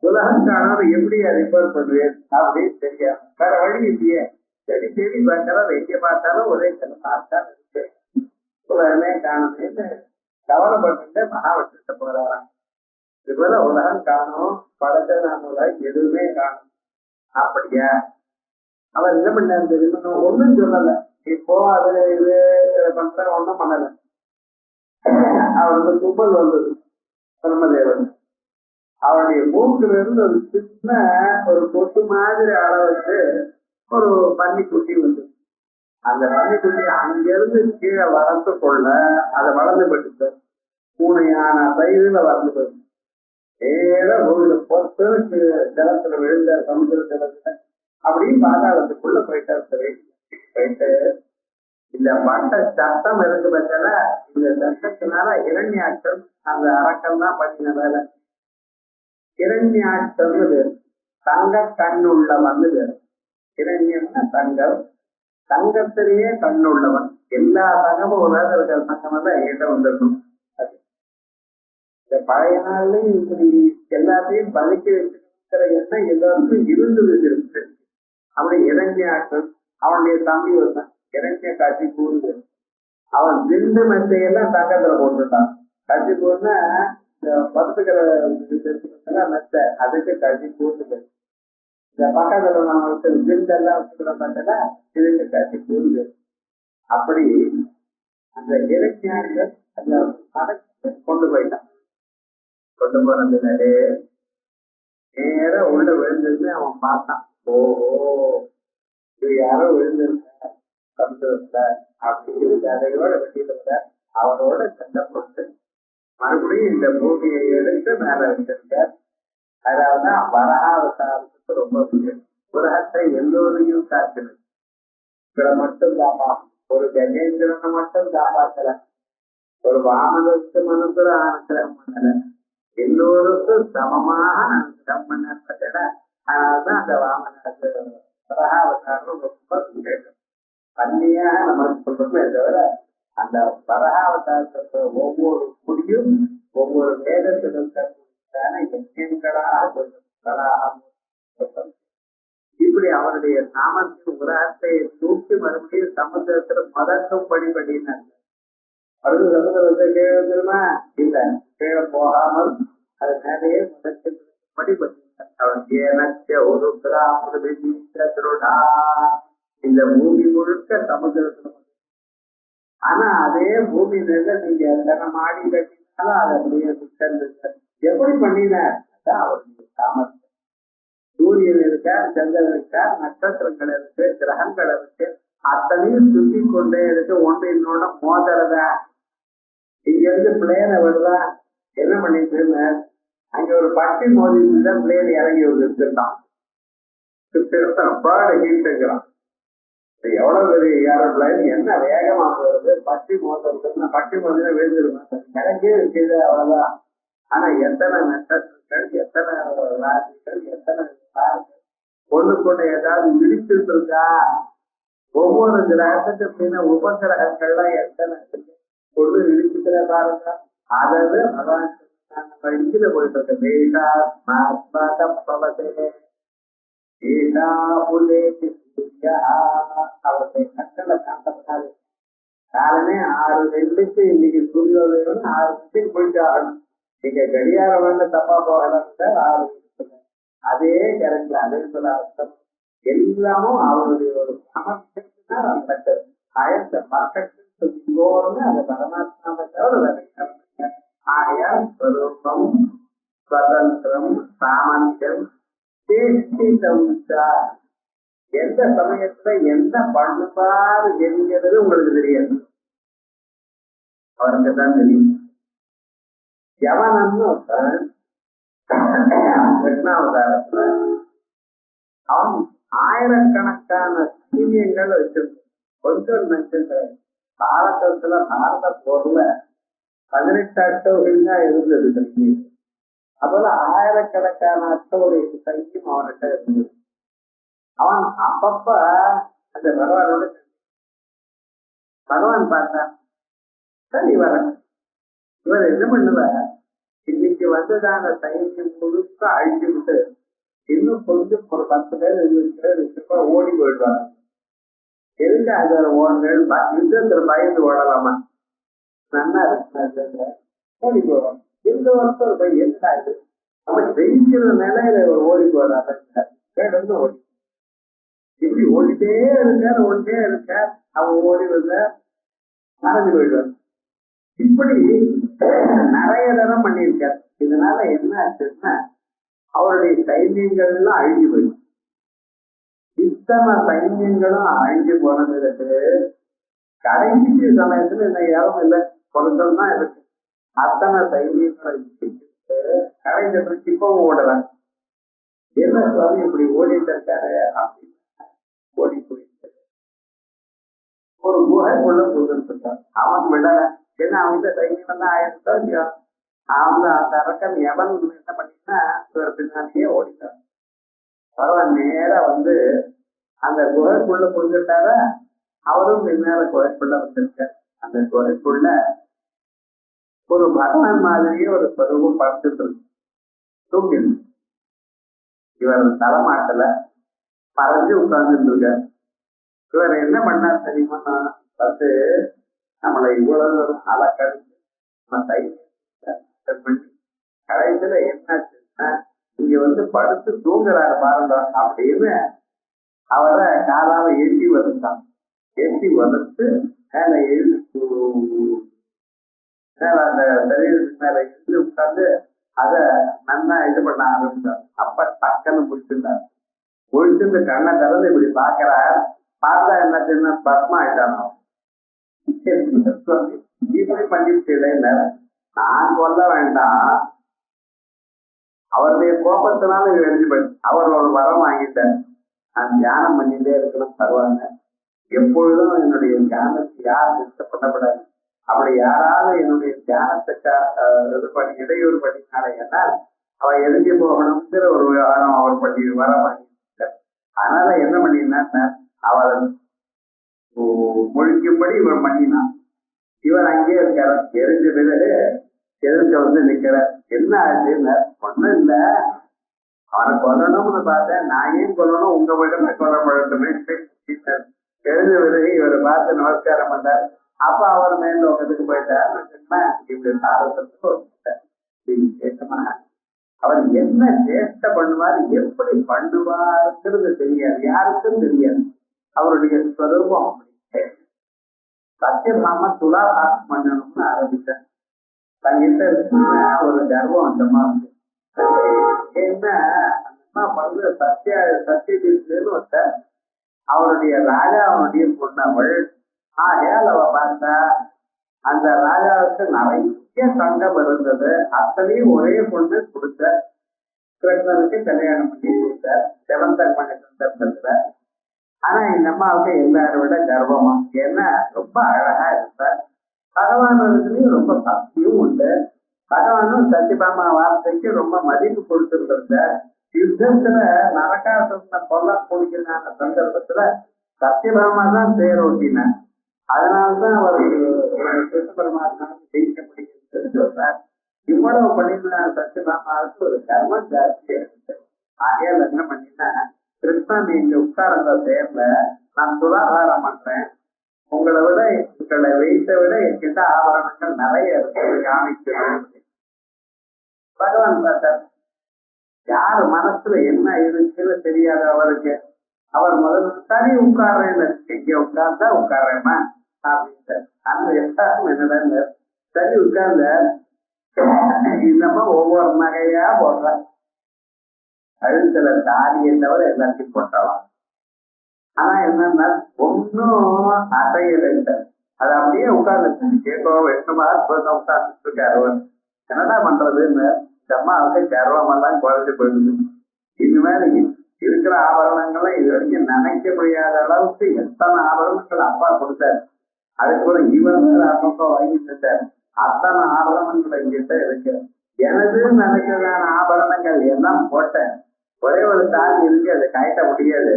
உலகம் காணாம எப்படி ரிப்பேர் பண்ணுவேன் அப்படின்னு தெரியாது. வேற வழி இல்லையே. செடி செடி பார்த்தாலும் எங்க பார்த்தாலும் ஒரே பார்த்தா இருக்கு, உலகமே காணும்னு கவலைப்பட்டு மகாவிஷ்ணுட்ட போறாராம். இது போல உலகம் காணும், படத்தை நாம எதுவுமே காணும். அப்படியா, அவர் என்ன பண்ணாரு தெரியுமா, ஒண்ணும் சொல்லல. இப்போ அது இது பண்ற ஒண்ணும் பண்ணல. அவருக்கு துப்பல் வந்தது பிரம்மதேவன். அவருடைய மூக்குல இருந்து ஒரு சின்ன ஒரு கொட்டு மாதிரி அளவுக்கு ஒரு பன்னிக்குட்டி வந்து, அந்த பன்னிக்குட்டி அங்கிருந்து கீழே வளர்த்து கொள்ள அதை வளர்ந்து போயிட்டு பூனையான சைதுல வளர்ந்து போயிட்டு நேர ஒரு பொறுத்து ஜலத்துல விழுந்த சமுதிர ஜலத்துல அப்படின்னு பாதாளத்துக்குள்ள போயிட்டு போயிட்டு இந்த பட்ட சட்டம் இருக்கு பட்சல, இந்த சட்டத்தினால இரண்யாட்சம் அந்த அரக்கம் தான் பண்ணின வேலை. இரண்யாட்சம் தங்க கண்ணுள்ளவன். இரண்யம்னா தங்கம், தங்கத்திலேயே கண்ணுள்ளவன். எல்லா தங்கமும் உலக இருக்கிற தங்கம் தான் என்கிட்ட வந்துடணும். அது இந்த பழைய நாள்லயும் இப்படி எல்லாத்தையும் பதுக்கி வச்சிருக்கிற எண்ணம் எல்லாருக்கும் இருந்தது இருக்கு. அப்படி இரண்யாட்சம் அவனுடைய தம்பி வருதான் இரண்ய காட்சி கூறுது. அவன் திண்டு மெத்தையெல்லாம் தங்கத்துல போட்டுட்டான். காட்சி கூறுனா இந்த பத்துக்கிற மெத்தை, அதுக்கு காட்சி கூறுது. இந்த பக்கத்துல நம்ம திண்டெல்லாம் வச்சுக்கிற மெத்தல இதுக்கு காட்சி கூறுது. அப்படி அந்த இரண்யாட்சம் அந்த படத்தை கொண்டு போயிட்டான். கொண்டு போனதுனாலே நேர உள்ள விழுந்ததுன்னு அவன் பார்த்தான். ஓஹோ, இது யாரோ விழுந்திருக்க அப்படின்னு கதையோட வெட்டிட்டு வர அவரோட சண்டை போட்டு மறுபடியும் இந்த பூமியை எடுத்து மேல வச்சிருக்கார். அதாவதுதான் வராவதாரத்துக்கு ரொம்ப முக்கியம். உலகத்தை எல்லோரையும் காக்கணும். இவரை மட்டும் காப்பா, ஒரு கஜேந்திரனை மட்டும் காப்பாத்தல, ஒரு வாமனுக்கு மனசுல அனுகிரகம் பண்ணல, எல்லோருக்கும் சமமாக அனுகிரகம் பண்ணப்பட்ட. அதனால்தான் அந்த வாமனுக்கு வராவதாரம் ரொம்ப விசேஷம். பண்ணியாக நமக்கு சொல்றோமே தவிர அந்த வரகாவதாரத்தை ஒவ்வொரு குடியும் ஒவ்வொரு வேதத்திலும் எண்களாக இப்படி அவருடைய சாமர்த்திய உலகத்தை தூக்கி மறுபடியும் சமுத்திரத்துல மதக்கும் படிப்படினாங்க. அது சமுதிரத்தை கீழே வந்துருமா இல்ல, கீழே போகாமல் அது மேலேயே மதக்கு படிப்படினார். அவர் ஏனச்ச ஒரு திருடா இந்த பூமி முழுக்க சமுதிரத்துல. ஆனா அதே பூமி மேல நீங்க எத்தனை மாடி கட்டினாலும் அது அப்படியே எப்படி பண்ணினார், அவருடைய சாமர்த்தியம். சூரியன் இருக்கார், சந்திரன் இருக்கார், நட்சத்திரங்கள் இருக்கு, கிரகங்கள் இருக்கு, அத்தனையும் சுத்தி கொண்டே இருக்கு. ஒன்று இன்னொன்னு மோதறதா, இங்க இருந்து பிளேனை வருதா, என்ன பண்ணிட்டு அங்க ஒரு பட்டி மோதி பிளேன் இறங்கி வந்துருக்கான். பேர்டு ஹீட்டுங்கிறான். எவ்வளவு பெரிய ஏரோப்ளைன் என்ன வேகமா வருது, பட்டி மோதினா பட்டி மோதினா விழுந்துருமா, இறங்கி இருக்குது அவ்வளவுதான். ஆனா எத்தனை நட்சத்திரங்கள், எத்தனை ராசிகள், எத்தனை ஒண்ணுக்குள்ள ஏதாவது இடிச்சுட்டு இருக்கா, ஒவ்வொரு கிரகத்துக்கு உபகிரகங்கள்லாம் எத்தனை கொண்டு இடிச்சுக்கிற பாருங்க. அதாவது அதான் இதுல போயிட்டு இருக்க அவருடைய கட்டளை காண்டப்படாது. காலமே 6:02 இன்னைக்கு சூரியோதயம் 6 போயிட்டு ஆகணும். நீங்க கடியாரம் வந்து தப்பா போகலாம், 6 அதே கரெக்ட்ல அதே சொல்ல அர்த்தம். எல்லாமும் அவருடைய ஒரு சமர்த்தத்தினால் நடக்கிறது. ஆயத்த பர்ஃபெக்ட்னு அதை பரமாத்மாவை தவிர ஆயால் ஸ்வரூபம் ஸ்வதந்திரம் சாமர்த்தியம் எந்த சமயத்துல என்ன பண்ணுவார் என்கிறது உங்களுக்கு தெரியாது, அவருக்கு தான் தெரியும். யவனன்னு கிருஷ்ணாவதாரத்துல அவன் ஆயிரக்கணக்கான சீனியங்கள் வச்சிருக்கான். கொஞ்சம் நினைச்சிருக்க பாரதத்துல பாரத போர்ல 18 அட்டவர்கள் தான் இருந்தது கல்வி. அதுல ஆயிரக்கணக்கான அட்டவருடைய சைக்கியம் அவன்கிட்ட இருந்தது. அவன் அப்பப்ப அந்த பகவானோட பகவான் பார்த்தான், சரி வர இவர் என்ன பண்ணுவார், இன்னைக்கு வந்ததான சைக்கியம் முழுக்க அழிச்சு விட்டு இன்னும் கொஞ்சம் ஒரு 10 பேர் 20 பேர் ஓடி போயிடுவாங்க. எதுக்கு அதுல ஓடுங்கள், யுத்தத்துல பயந்து ஓடலாமா, நல்லா இருக்கு ஓடி போவாங்க. இந்த வருஷம் போய் என்ன ஆகுது, நம்ம ஜெயிக்கிற நிலையில ஒரு ஓடி போறாங்க ஓடி இப்படி ஓடிட்டே இருக்க அவங்க ஓடி வந்த மறைஞ்சு போயிடுவாங்க. இப்படி நிறைய தரம் பண்ணியிருக்காரு. இதனால என்ன ஆச்சுன்னா அவருடைய சைன்யங்கள்லாம் அழிஞ்சு போயிடும். இத்தனை சைன்யங்களும் அழிஞ்சு போனதுக்கு கடைசி சமயத்துல இந்த இடம் இல்லை, பொருத்தம் தான் இருக்கு. அத்தனை சைன்யங்களும் கடைசி இப்பவும் ஓடலாம். என்ன சுவாமி இப்படி ஓடிட்டு இருக்காரு அப்படின்னு ஓடி போயிட்டு ஒரு குகைக்குள்ள புகுந்துட்டான். அவன் விடல, ஏன்னா அவங்க சைன்யம் தான் ஆயிரத்தோ இல்லையோ. அவங்க அந்த அரக்கன் எவன் என்ன பண்ணினா இவர் பின்னாடியே ஓடிட்டான். அவன் நேர வந்து அந்த குகைக்குள்ள புகுந்துட்டார, அவரும் பின்னால குகைக்குள்ள வந்திருக்கார். அந்த குகைக்குள்ள ஒரு பகவான் மாதிரியே ஒரு ஸ்வரூபம் படுத்துட்டு இருக்கு, தூங்கி. இவர் தலைமாட்டல மறைஞ்சு உட்கார்ந்துட்டு இருக்கார். இவர் என்ன பண்ணார் தெரியுமா, வந்து நம்மளை இவ்வளவு அலக்கடிச்சு கடைசியில என்னாச்சுன்னா இங்க வந்து படுத்து தூங்குறாரு பாருங்க அப்படின்னு அவரை காலால ஏற்றி வந்துட்டான். ஏற்றி வந்துட்டு மேல எழுதி மேல அந்த சரீரத்துக்கு மேல எழுதி உட்கார்ந்து அதை நல்லா இது பண்ண ஆரம்பிச்சார். அப்ப டக்குன்னு முடிச்சுட்டார். முடிச்சுட்டு கண்ணை திறந்து இப்படி பாக்குறார். பார்த்தா என்ன சின்ன பத்மா ஆயிட்டானோ, இப்படி பண்ணிட்டு நான் சொல்ல வேண்டாம், அவருடைய கோபத்தினால எழுதி அவர் ஒரு வரம் வாங்கிட்டார். நான் தியானம் பண்ணிட்டே இருக்கணும் தருவாங்க, எப்பொழுதும் என்னுடைய தியானத்தை யாரும் இஷ்டப்படப்படாது. அப்படி யாராவது என்னுடைய தியானத்துக்கு இது பண்ணி இடையூறு பண்ணினாலே என்னால் அவ எரிஞ்சு போகணுங்கிற ஒரு விவகாரம் அவர் பண்ணி வரம் வாங்கிட்டார். அதனால என்ன பண்ணினா அவர் முழிக்கும்படி இவர் பண்ணினான். இவர் அங்கேயே இருக்கார. எரிஞ்ச பிறகு எதிர்க்க வந்து நிக்கிறார். என்ன ஆச்சுன்னு, ஒண்ணும் இல்ல, அவனை கொல்லணும்னு பார்த்தேன், நான் ஏன் கொல்லணும், உங்க வீட்டுமே கொல்லப்படட்டுமே. தெரிஞ்ச பிறகு இவரை பார்த்து நமஸ்காரம் பண்ணார். அப்ப அவர் மேல் லோகத்துக்கு போயிட்டார். இப்படி சாரத்துக்கு அவர் என்ன சேஷ்ட பண்ணுவார், எப்படி பண்ணுவாருங்கிறது தெரியாது, யாருக்கும் தெரியாது. அவருடைய ஸ்வரூபம் அப்படி. சத்தியபாம துலாபாசம் பண்ணணும்னு ஆரம்பிச்சார். தங்கிட்ட ஒரு கர்வம் அந்தமா வந்து என்ன பண்ற சத்தியன்னு ஒருத்தர் அவருடைய ராஜாவுடைய பொண்ணவள். ஆகையால் அவ பார்த்தா அந்த ராஜாவுக்கு நிறைய சங்கம் இருந்தது. அத்தனையும் ஒரே பொண்ணு கொடுத்த கிருஷ்ணனுக்கு கல்யாணம் பண்ணி கொடுத்தார். செவந்தர் பண்ணி சந்தர்ப்பத்துல. ஆனா இந்த அம்மாவுக்கு எல்லாரும் விட கர்வமா, ஏன்னா ரொம்ப அழகா இருப்பார். பகவானுக்குலயும் ரொம்ப சக்தியும் உண்டு. பகவானும் சத்தியபாமா வார்த்தைக்கு ரொம்ப மதிப்பு கொடுத்துருந்த. யுத்தத்துல நரகாசுரனை கொல்ல கூடியதான சந்தர்ப்பத்துல சத்தியபாமா தான் தேரோட்டினார். அதனால்தான் அவர் கிருஷ்ண பரமாத்மா ஜெயிக்க முடியும்னு சொல்றார். இவ்வளவு பண்ணியிருந்தான சத்தியபாமாவுக்கு ஒரு கர்மம் ஜாஸ்தியா இருக்கு. ஆகையால் என்ன பண்ணினா, கிருஷ்ணன் நீங்க உட்கார்ந்த சேர்ல நான் சுதாகாரம் பண்றேன், உங்களை விட உங்களை வைத்த விட என்கிட்ட ஆபரணங்கள் நிறைய இருக்கு, காமிக்கணும். பகவான் பார்த்தார். யாரு மனசுல என்ன இருக்குன்னு தெரியாது அவருக்கு. அவர் முதல்ல சரி உட்கார்றேன்னு, எங்க உட்கார்ந்தா உட்கார்றேம்மா அப்படின்ட்டு. ஆனா எல்லாரும் என்னடா சரி உட்கார்ந்த இன்னமா ஒவ்வொரு நகையா போடுற, கழுத்துல தாடியை தவிர எல்லாத்தையும் போட்டலாம். ஆனா என்னன்னா ஒன்னும் அசையலை. அது அப்படியே உட்கார்ந்து கேட்கோ வெட்டமா உட்கார்ந்துட்டு இருக்காரு. என்னடா பண்றதுன்னு அம்மாவுக்கு கர்வம் எல்லாம் குறைஞ்சு போயிடுது. இனிமேல் இருக்கிற ஆபரணங்களை இது வரைக்கும் நினைக்க முடியாத அளவுக்கு எத்தனை ஆபரணங்கள் அப்பா கொடுத்தாரு. அது கூட இவன் அப்பப்பா வாங்கிட்டார். அத்தனை ஆபரணங்கள் என்கிட்ட இருக்கு. எனது நினைச்சதான ஆபரணங்கள் எல்லாம் போட்டேன். ஒரே ஒரு தாலி இருக்கு, அதை கட்ட முடியாது.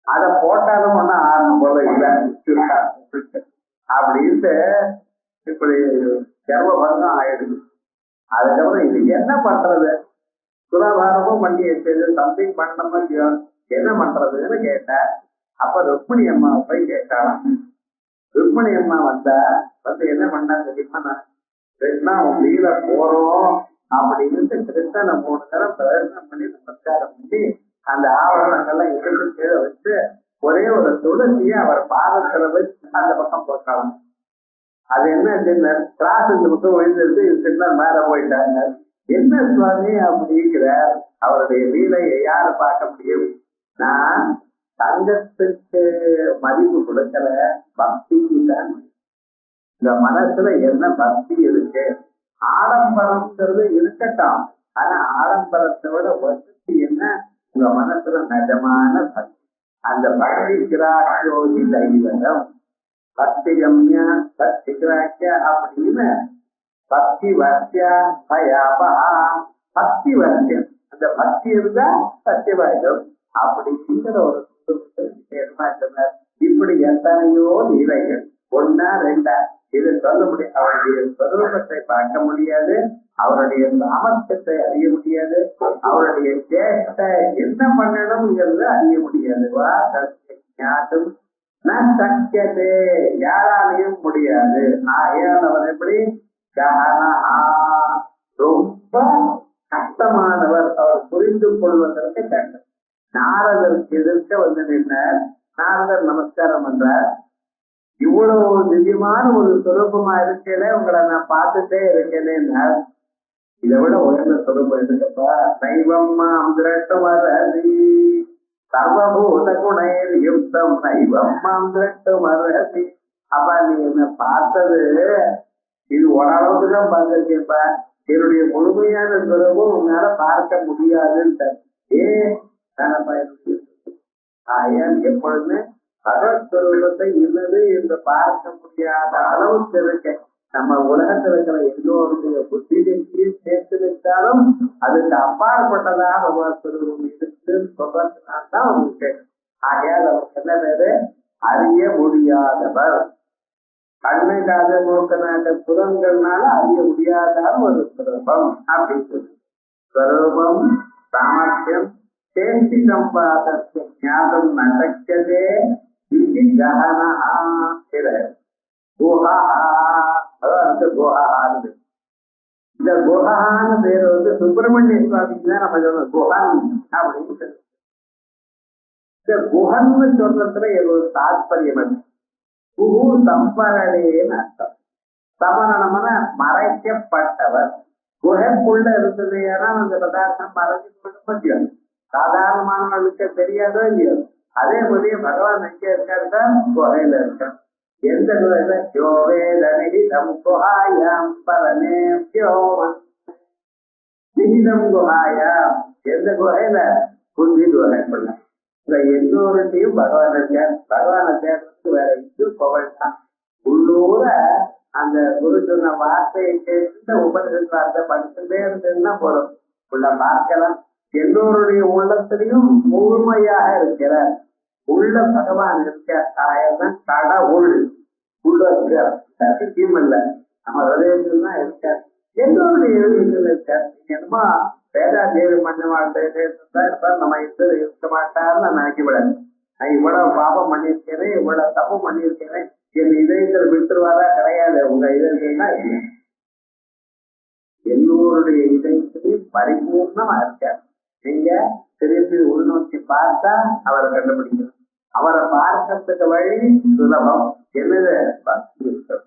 அதை போட்டாலும் ஒன்னும் ஆரம்பம் போல இல்லை அப்படின்ட்டு இப்படி கர்வபங்கம் ஆயிடுது. அதுக்கப்புறம் இது என்ன பண்றது, சுதாபாரமும் பண்ணி வச்சது, சம்திங் பண்ணணும், என்ன பண்றதுன்னு கேட்டேன். அப்ப ருக்மிணி அம்மா போய் கேட்டாலாம். ருக்மிணி அம்மா வந்து என்ன பண்ணாங்க தெரியுமா, கிருஷ்ணா உன் வீர போறோம் அப்படின்னு கிருஷ்ணனை 3 தரம் பிரதர்சனம் பண்ணி நமஸ்காரம் பண்ணி அந்த ஆவரணங்கள்லாம் எடுத்து கீழே வச்சு ஒரே ஒரு துளசியை அவர் பாதத்துல வச்சு அந்த பக்கம் போட்டாலும். அது என்ன சின்னர் கிராஸ் இந்த பக்கம் விழுந்திருந்து இது சின்னர் மேல போயிட்டாங்க. என்ன சுவாமி அப்படிங்கிறார். அவருடைய லீலையை யாரு பார்க்க முடியும்? நான் தங்கத்துக்கு மதிப்பு கொடுக்கிற பக்திக்கு தான். இந்த மனசுல என்ன பக்தி இருக்கு, ஆடம்பரம்ங்கிறது இருக்கட்டும், ஆனா ஆடம்பரத்தை விட வசதி என்ன, உங்க மனசுல நிஜமான பக்தி. அந்த பக்தி கிராக்கியோகி தைவதம், பக்தி கம்யா பக்தி கிராக்கிய அப்படின்னு பக்தி வர்த்தியா பயாபா, பக்தி வர்த்தியம். அந்த பக்தி இருந்தா சத்தியவாயுதம் அப்படிங்கிற ஒரு இப்படி எத்தனையோ லீலைகள், 1 2 இது சொல்ல முடியும். அவருடைய ஸ்வரூபத்தை பார்க்க முடியாது, அவருடைய சாமர்த்தியத்தை அறிய முடியாது, அவருடைய சேஷ்டை என்ன பண்ணணும்ங்கிறது அறிய முடியாது. வா சத்தியம் சக்கியதே, யாராலையும் முடியாது. ஆகையால் அவர் எப்படி ரொம்ப கஷ்டமானவர், அவர் புரிந்து கொள்வதற்கு கஷ்டம். நாரதருக்கு எதிர்க்க வந்து நின்றார். நாரதர் நமஸ்காரம் பண்றார். இவ்வளவு திவ்யமான ஒரு சுரூபமா இருக்கேனே, உங்களை நான் பார்த்துட்டே இருக்கேனேன்னா இதை விட உயர்ந்த சுரூபம் இருக்குப்பா. நைவம்மாம் திரட்டுமரதி சர்வபூத குணையில் யுக்தம் நைவம்மாம் திரட்டுமரதி. அப்பா நீ என்ன பார்த்தது இது ஓரளவுக்குதான் பார்த்திருக்கேப்பா, என்னுடைய முழுமையான சுரூபம் உன்னால பார்க்க முடியாதுன்னு. எப்பொழுதுமே பகவத்ஸ்வரூபத்தை இன்னது என்று பார்க்க முடியாத அளவுக்கு இருக்க நம்ம உலகத்தில் இருக்கிற எல்லோருடைய புத்தியும் சேர்த்து வைத்தாலும் அதுக்கு அப்பாற்பட்டதாக பகவத்ஸ்வரூபம் இருக்குன்னு சொல்றதுனால்தான் ஒரு விஷயம். ஆகையால் அவருக்கு என்ன பேரு, அறிய முடியாதவர். கண்ணை காத நோக்கனாக புறங்கள்னால அறிய முடியாத ஒரு ஸ்வரூபம் அப்படின்னு. ஸ்வரூபம் சாமர்த்தியம் சேஷ்டி சம்பாதத்தை ஞாபகம் நடக்கதே இது கஹனா குஹா. அதாவது குஹான்னு இந்த குஹான்னு பேர் வந்து சுப்பிரமணிய சுவாமிக்கு தான் நம்ம சொல்றோம் குஹன் அப்படின்னு சொல்லி. இந்த குஹன்னு சொல்றதுல ஒரு தாத்பரியம் இருக்கு. குஹு சம்பரணேன்னு அர்த்தம். சமரணம்னா மறைக்கப்பட்டவர். குகைக்குள்ள இருந்தது ஏன்னா அந்த பதார்த்தம் மறைஞ்சு கொண்டு முடியும். சாதாரணமானவர்களுக்கு தெரியாதோ இல்லையோ, அதே மாதிரி பகவான் எங்க இருக்காருதான் குகையில இருக்கார். எந்த குகையில யோவேதம் குஹாயாம் பரமேத்யோம் நிகிதம் குஹாயாம், எந்த குகையில புத்தி குகைக்குள்ள. இந்த எல்லோருடையும் பகவான் இருக்கார். பகவானை தேர்றதுக்கு வேற இது புகழ்தான். உள்ளூர அந்த குரு சொன்ன வார்த்தையை கேட்டு உபனிஷத் வார்த்தை படிச்சுட்டே இருந்ததுன்னா போதும், உள்ள பார்க்கலாம். எல்லோருடைய உள்ளத்திலையும் முழுமையாக இருக்கிறார். உள்ள பகவான் இருக்கார். கடவுள் உள்ள இருக்கார், சத்தியம் இல்ல, நம்ம ஹிருதயத்தில் தான் இருக்கார். எல்லோருடைய எழுதிகள் இருக்கார். நீங்க என்னமோ வேதாதேவி பண்ண மாட்டேன் நம்ம இருக்க மாட்டாருன்னு நான் நினைக்கப்படாது. நான் இவ்வளவு பாபம் பண்ணியிருக்கேனே, இவ்வளவு தப்பு பண்ணியிருக்கேனே, என் இதயத்தில் விட்டுருவாரா? கிடையாது. உங்க இதயத்தில் தான் இல்லை, எல்லோருடைய இதயத்திலையும் பரிபூர்ணமா இருக்கார். நீங்க திருப்பி உள்நோக்கி பார்த்தா அவரை கண்டுபிடிக்கணும். அவரை பார்க்கறதுக்கு வழி சுலபம். என்னது? பக்தி இருக்கிறது.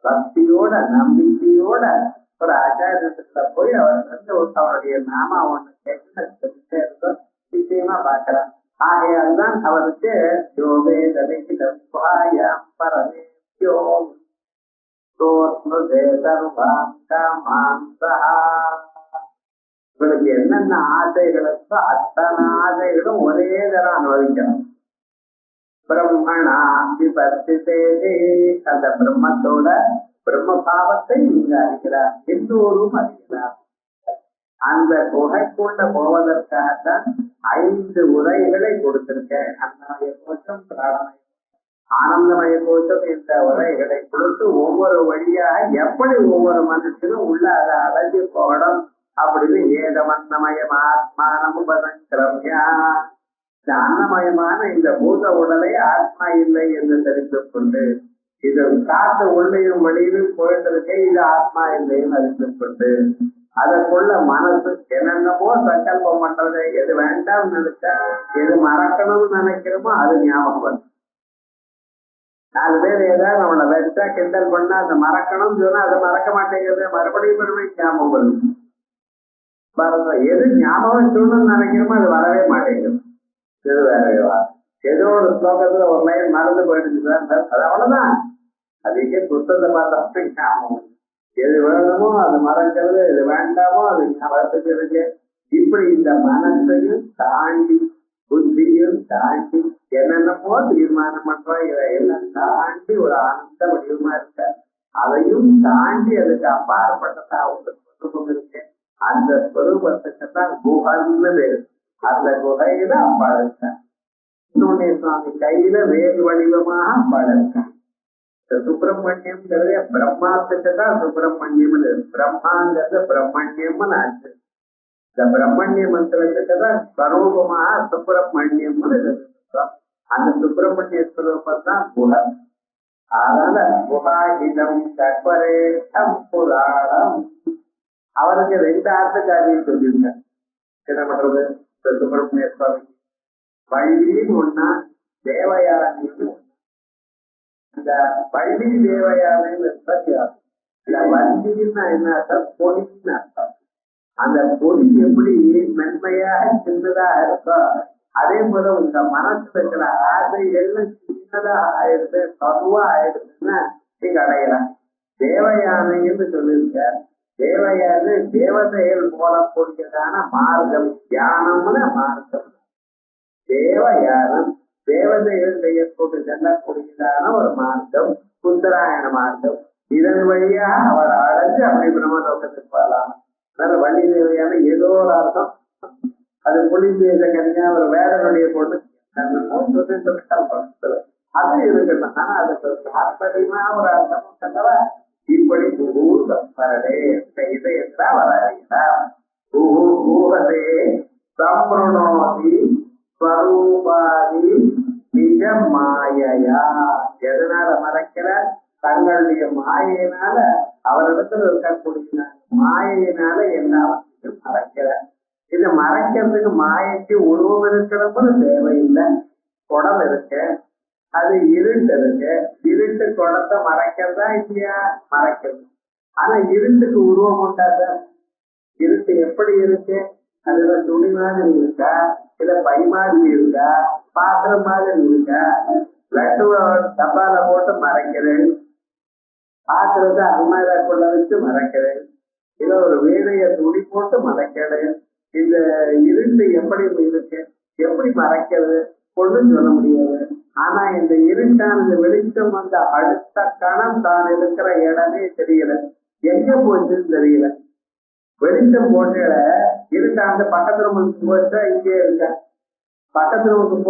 பக்தியோட நம்பிக்கையோட ஒரு ஆச்சாரியத்துல போய் அவர் வந்து அவருடைய நாம ஒண்ணு கேட்டு நிச்சயமா பார்க்கலாம். ஆகையால் தான் அவருக்கு இவனுக்கு என்னென்ன ஆசைகள் இருக்கோ அத்தனை ஆசைகளும் ஒரே தரம் அனுபவிக்கணும். பிரம்மணா விபர்த்திதே, அந்த பிரம்மத்தோட பிரம்ம பாவத்தை இங்க அறிகிறார், எல்லோரும் அறிகிறார். அந்த குகைக்குள்ள போவதற்காகத்தான் 5 உரைகளை கொடுத்திருக்கேன். அன்னமய கோஷம், பிராணமய, ஆனந்தமய கோஷம் என்ற உரைகளை கொடுத்து ஒவ்வொரு வழியாக எப்படி ஒவ்வொரு மனுஷனும் உள்ள அதை அடைஞ்சு போகணும் அப்படின்னு ஏதமன்னமயம் ஆத்மானமும் பதங்கிரமியா, இந்த அன்னமயமான இந்த பூத உடலை ஆத்மா இல்லை என்று தெரிந்து கொண்டு, இது காத்து உள்ளையும் வெளியிலும் போயிட்டு இருக்கே, இது ஆத்மா இல்லைன்னு அறிந்து கொண்டு, அதற்குள்ள மனசு என்னென்னமோ சங்கல்பம் பண்றது, எது வேண்டாம் நினைச்சா, எது மறக்கணும்னு நினைக்கிறோமோ அது ஞாபகம் வரும். 4 பேர் ஏதாவது நம்மளை வச்சா கிண்டல் பண்ணா அதை மறக்கணும்னு சொன்னா அதை மறக்க மாட்டேங்கிறது, மறுபடியும் ஞாபகம் வரும். எது ஞாபகம் சொல்லணும்னு நினைக்கிறோமோ அது வரவே மாட்டேங்குது. இது வேறவா, ஏதோ ஒரு ஸ்லோகத்துல ஒரு லைன் மறந்து போயிட்டு அது அவ்வளவுதான். அது எங்கே புத்தகத்தை பார்த்தா ஞாபகம், எது வேணுமோ அது மறக்கிறது, எது வேண்டாமோ அது ஞாபகத்துக்கு இருக்கு. இப்படி இந்த மனசையும் தாண்டி புத்தியும் தாண்டி என்னென்னமோ தீர்மானம் பண்றோம், இதையெல்லாம் தாண்டி ஒரு ஆனந்த வடிவமா இருக்க, அதையும் தாண்டி அதுக்கு அப்பாற்பட்டதா ஒரு ஸ்வரூபம் இருக்கு. அந்த ஸ்வரூபத்துக்கு தான் குஹன்னு பேரு. அந்த குகையில அம்பாள் இருக்க. இன்னொன்னு சுவாமி கையில வேறு வடிவமாக அம்பாள் இருக்க. சுப்பிரமணியம்ங்கிறதே பிரம்மாத்துக்கு தான் சுப்பிரமணியம்னு, பிரம்மாங்கிறது பிரம்மண்யம்னு ஆச்சு. இந்த பிரம்மண்ய மந்திரத்துக்கு தான் ஸ்வரூபமாக சுப்பிரமணியம்னு சொல்றோம். அந்த சுப்பிரமணிய ஸ்வரூபம் தான் குஹ. அதனால குஹாஹிதம் சக்வரேஷம் புராணம். அவருக்கு 2 ஆர்த்தக்காரியம் சொல்லியிருக்காங்க. என்ன பண்றது? சுப்பிரமணிய சுவாமி வள்ளின்னு ஒன்னா, தேவயானின்னு ஒண்ணு. இந்த வள்ளி தேவயானின்னு வித்தியாசம். இல்ல வள்ளின்னா என்ன அர்த்தம்? பொடின்னு அர்த்தம். அந்த பொடி எப்படி மென்மையாக சின்னதாக இருக்கோ, அதே போல உங்க மனசுல இருக்கிற ஆசைகள்ல சின்னதாக ஆயிடுது, பருவா ஆயிடுதுன்னா நீங்க அடையலாம். தேவயானைன்னு சொல்லியிருக்கார். தேவயானை தேவதைகள் போலக்கூடியதான மார்க்கம், தியானம்னு மார்க்கம். தேவயானம் தேவதைகள் செய்யக்கூடிய செல்லக்கூடியதான ஒரு மார்க்கம், உத்தராயண மார்க்கம். இதன் வழியாக அவர் அடைஞ்சு அப்படி பிரம்மலோகத்துக்கு வரலாம். அதனால வள்ளி தேவையான ஏதோ ஒரு அர்த்தம். அது புலிதேச கன்யா ஒரு வேடனுடைய பொண்ணு அது இருக்கட்டும். ஆனா அதுக்கு தாற்பயமா ஒரு அர்த்தம் கண்டவா. இப்படி பூதே இதயத்தா வராதீங்களா? பூகதே சம்பிரணோதி ஸ்வரூபாதி நிஜ மாயையா. எதனால மறைக்கிற? தங்களுடைய மாயினால, அவரிடத்துல இருக்கக்கூடிய மாயினால எல்லாத்தையும் மறைக்கிற. இதை மறைக்கிறதுக்கு மாயைக்கு உருவம் இருக்கணும்னு தேவையில்லை. குடம் இருக்கு, அது இருட்டு இருக்கு. இருட்டு குடத்தை மறைக்கிறதா இல்லையா? மறைக்கிறது. ஆனா இருட்டுக்கு உருவம் உண்டாத. இருட்டு எப்படி இருக்கு? அதுல துணி மாதிரி இருக்கா, இல்ல பை மாதிரி இருக்கா, பாத்திரம் மாதிரி இருக்கா? லட்டுவ டப்பால போட்டு மறைக்கிறேன், பாத்திரத்தை அல்மாராக்குள்ள வச்சு மறைக்கிறேன், இல்ல ஒரு வீணைய துணி போட்டு மறைக்கிறேன். இந்த இருட்டு எப்படி இருக்கு? எப்படி மறைக்கிறது? ஒண்ணும் சொல்ல முடியாது. ஆனா இந்த இருட்டானது வெளிச்சம் வந்த அடுத்த கணம் தான் இருக்கிற இடமே தெரியல, எங்க போச்சுன்னு தெரியல. வெளிச்சம் போட்ட இருட்டாந்து பக்கத்துல போச்சா இங்கே இருக்க, பக்கத்துல